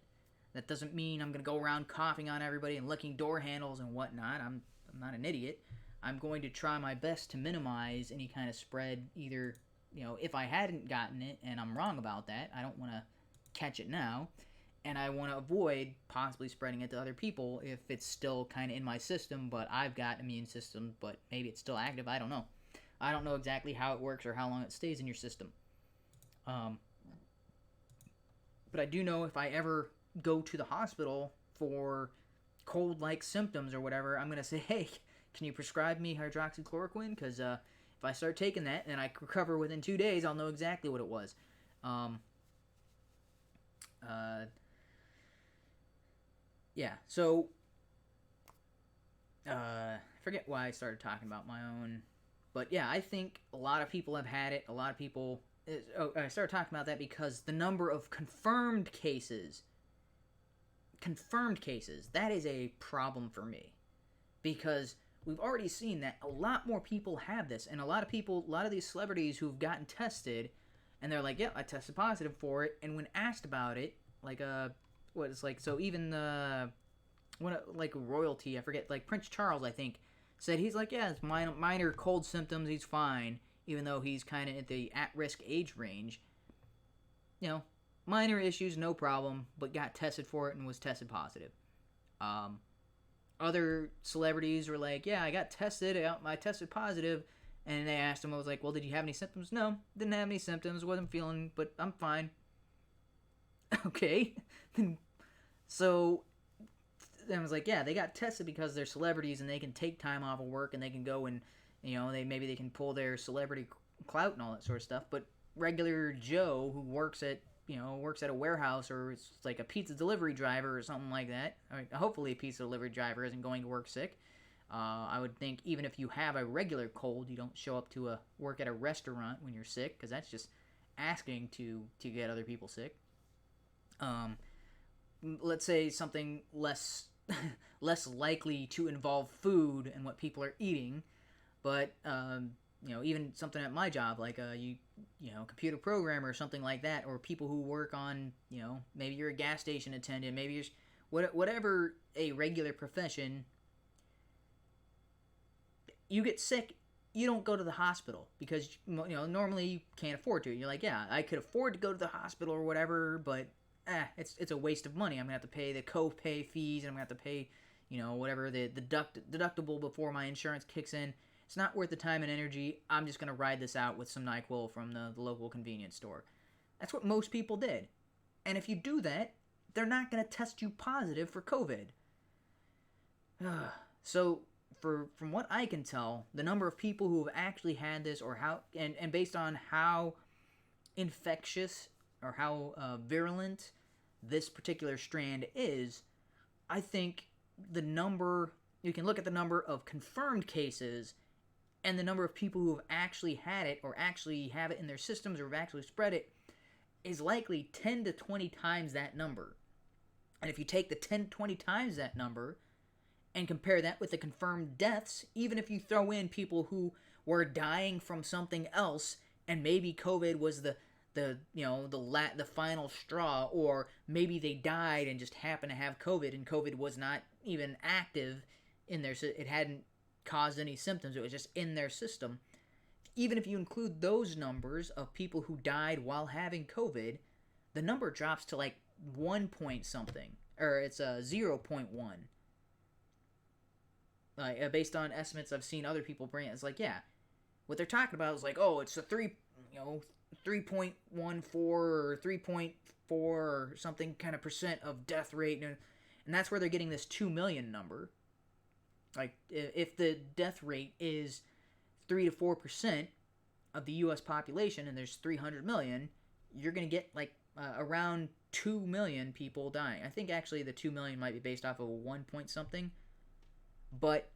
That doesn't mean I'm going to go around coughing on everybody and licking door handles and whatnot. I'm not an idiot. I'm going to try my best to minimize any kind of spread, either, if I hadn't gotten it and I'm wrong about that, I don't want to catch it now. And I want to avoid possibly spreading it to other people if it's still kind of in my system, but I've got immune system, but maybe it's still active. I don't know. I don't know exactly how it works or how long it stays in your system. But I do know if I ever go to the hospital for cold-like symptoms or whatever, I'm going to say, hey, can you prescribe me hydroxychloroquine? Because if I start taking that and I recover within 2 days, I'll know exactly what it was. Yeah, so I forget why I started talking about my own, but yeah, I think a lot of people have had it. A lot of people. I started talking about that because the number of confirmed cases, that is a problem for me, because we've already seen that a lot more people have this, and a lot of these celebrities who've gotten tested, and they're like, yeah, I tested positive for it, and when asked about it, so even royalty, I forget, like Prince Charles, I think, said he's like, yeah, it's minor cold symptoms, he's fine, even though he's kind of at the at-risk age range. Minor issues, no problem, but got tested for it and was tested positive. Other celebrities were like, yeah, I got tested, I tested positive, and they asked him, I was like, well, did you have any symptoms? No, didn't have any symptoms, wasn't feeling, but I'm fine. Okay. So I was like, yeah, they got tested because they're celebrities and they can take time off of work and they can go and, maybe they can pull their celebrity clout and all that sort of stuff. But regular Joe who works at a warehouse, or it's like a pizza delivery driver or something like that. I mean, hopefully a pizza delivery driver isn't going to work sick. I would think even if you have a regular cold, you don't show up to work at a restaurant when you're sick, because that's just asking to get other people sick. Let's say something less likely to involve food and what people are eating, but even something at my job, like computer programmer or something like that, or people who work on, maybe you're a gas station attendant, maybe you're whatever a regular profession. You get sick, you don't go to the hospital because normally you can't afford to. You're like, yeah, I could afford to go to the hospital or whatever, but it's a waste of money. I'm gonna have to pay the co-pay fees, and I'm gonna have to pay, whatever the deductible before my insurance kicks in. It's not worth the time and energy. I'm just gonna ride this out with some NyQuil from the local convenience store. That's what most people did, and if you do that, they're not gonna test you positive for COVID. So, from what I can tell, the number of people who have actually had this, or how, and based on how infectious or how virulent this particular strand is, I think you can look at the number of confirmed cases and the number of people who have actually had it or actually have it in their systems or have actually spread it is likely 10 to 20 times that number. And if you take the 10 to 20 times that number and compare that with the confirmed deaths, even if you throw in people who were dying from something else and maybe COVID was the final straw, or maybe they died and just happened to have COVID and COVID was not even active in their, it hadn't caused any symptoms, it was just in their system. Even if you include those numbers of people who died while having COVID, the number drops to like 1 point something, or it's 0.1. Based on estimates I've seen other people bring, it's like, yeah, what they're talking about is like, oh, it's a 3.14 or 3.4 or something kind of percent of death rate, and that's where they're getting this 2 million number. Like, if the death rate is 3 to 4% of the U.S. population, and there's 300 million, you're going to get like around 2 million people dying. I think actually the 2 million might be based off of a 1 point something, but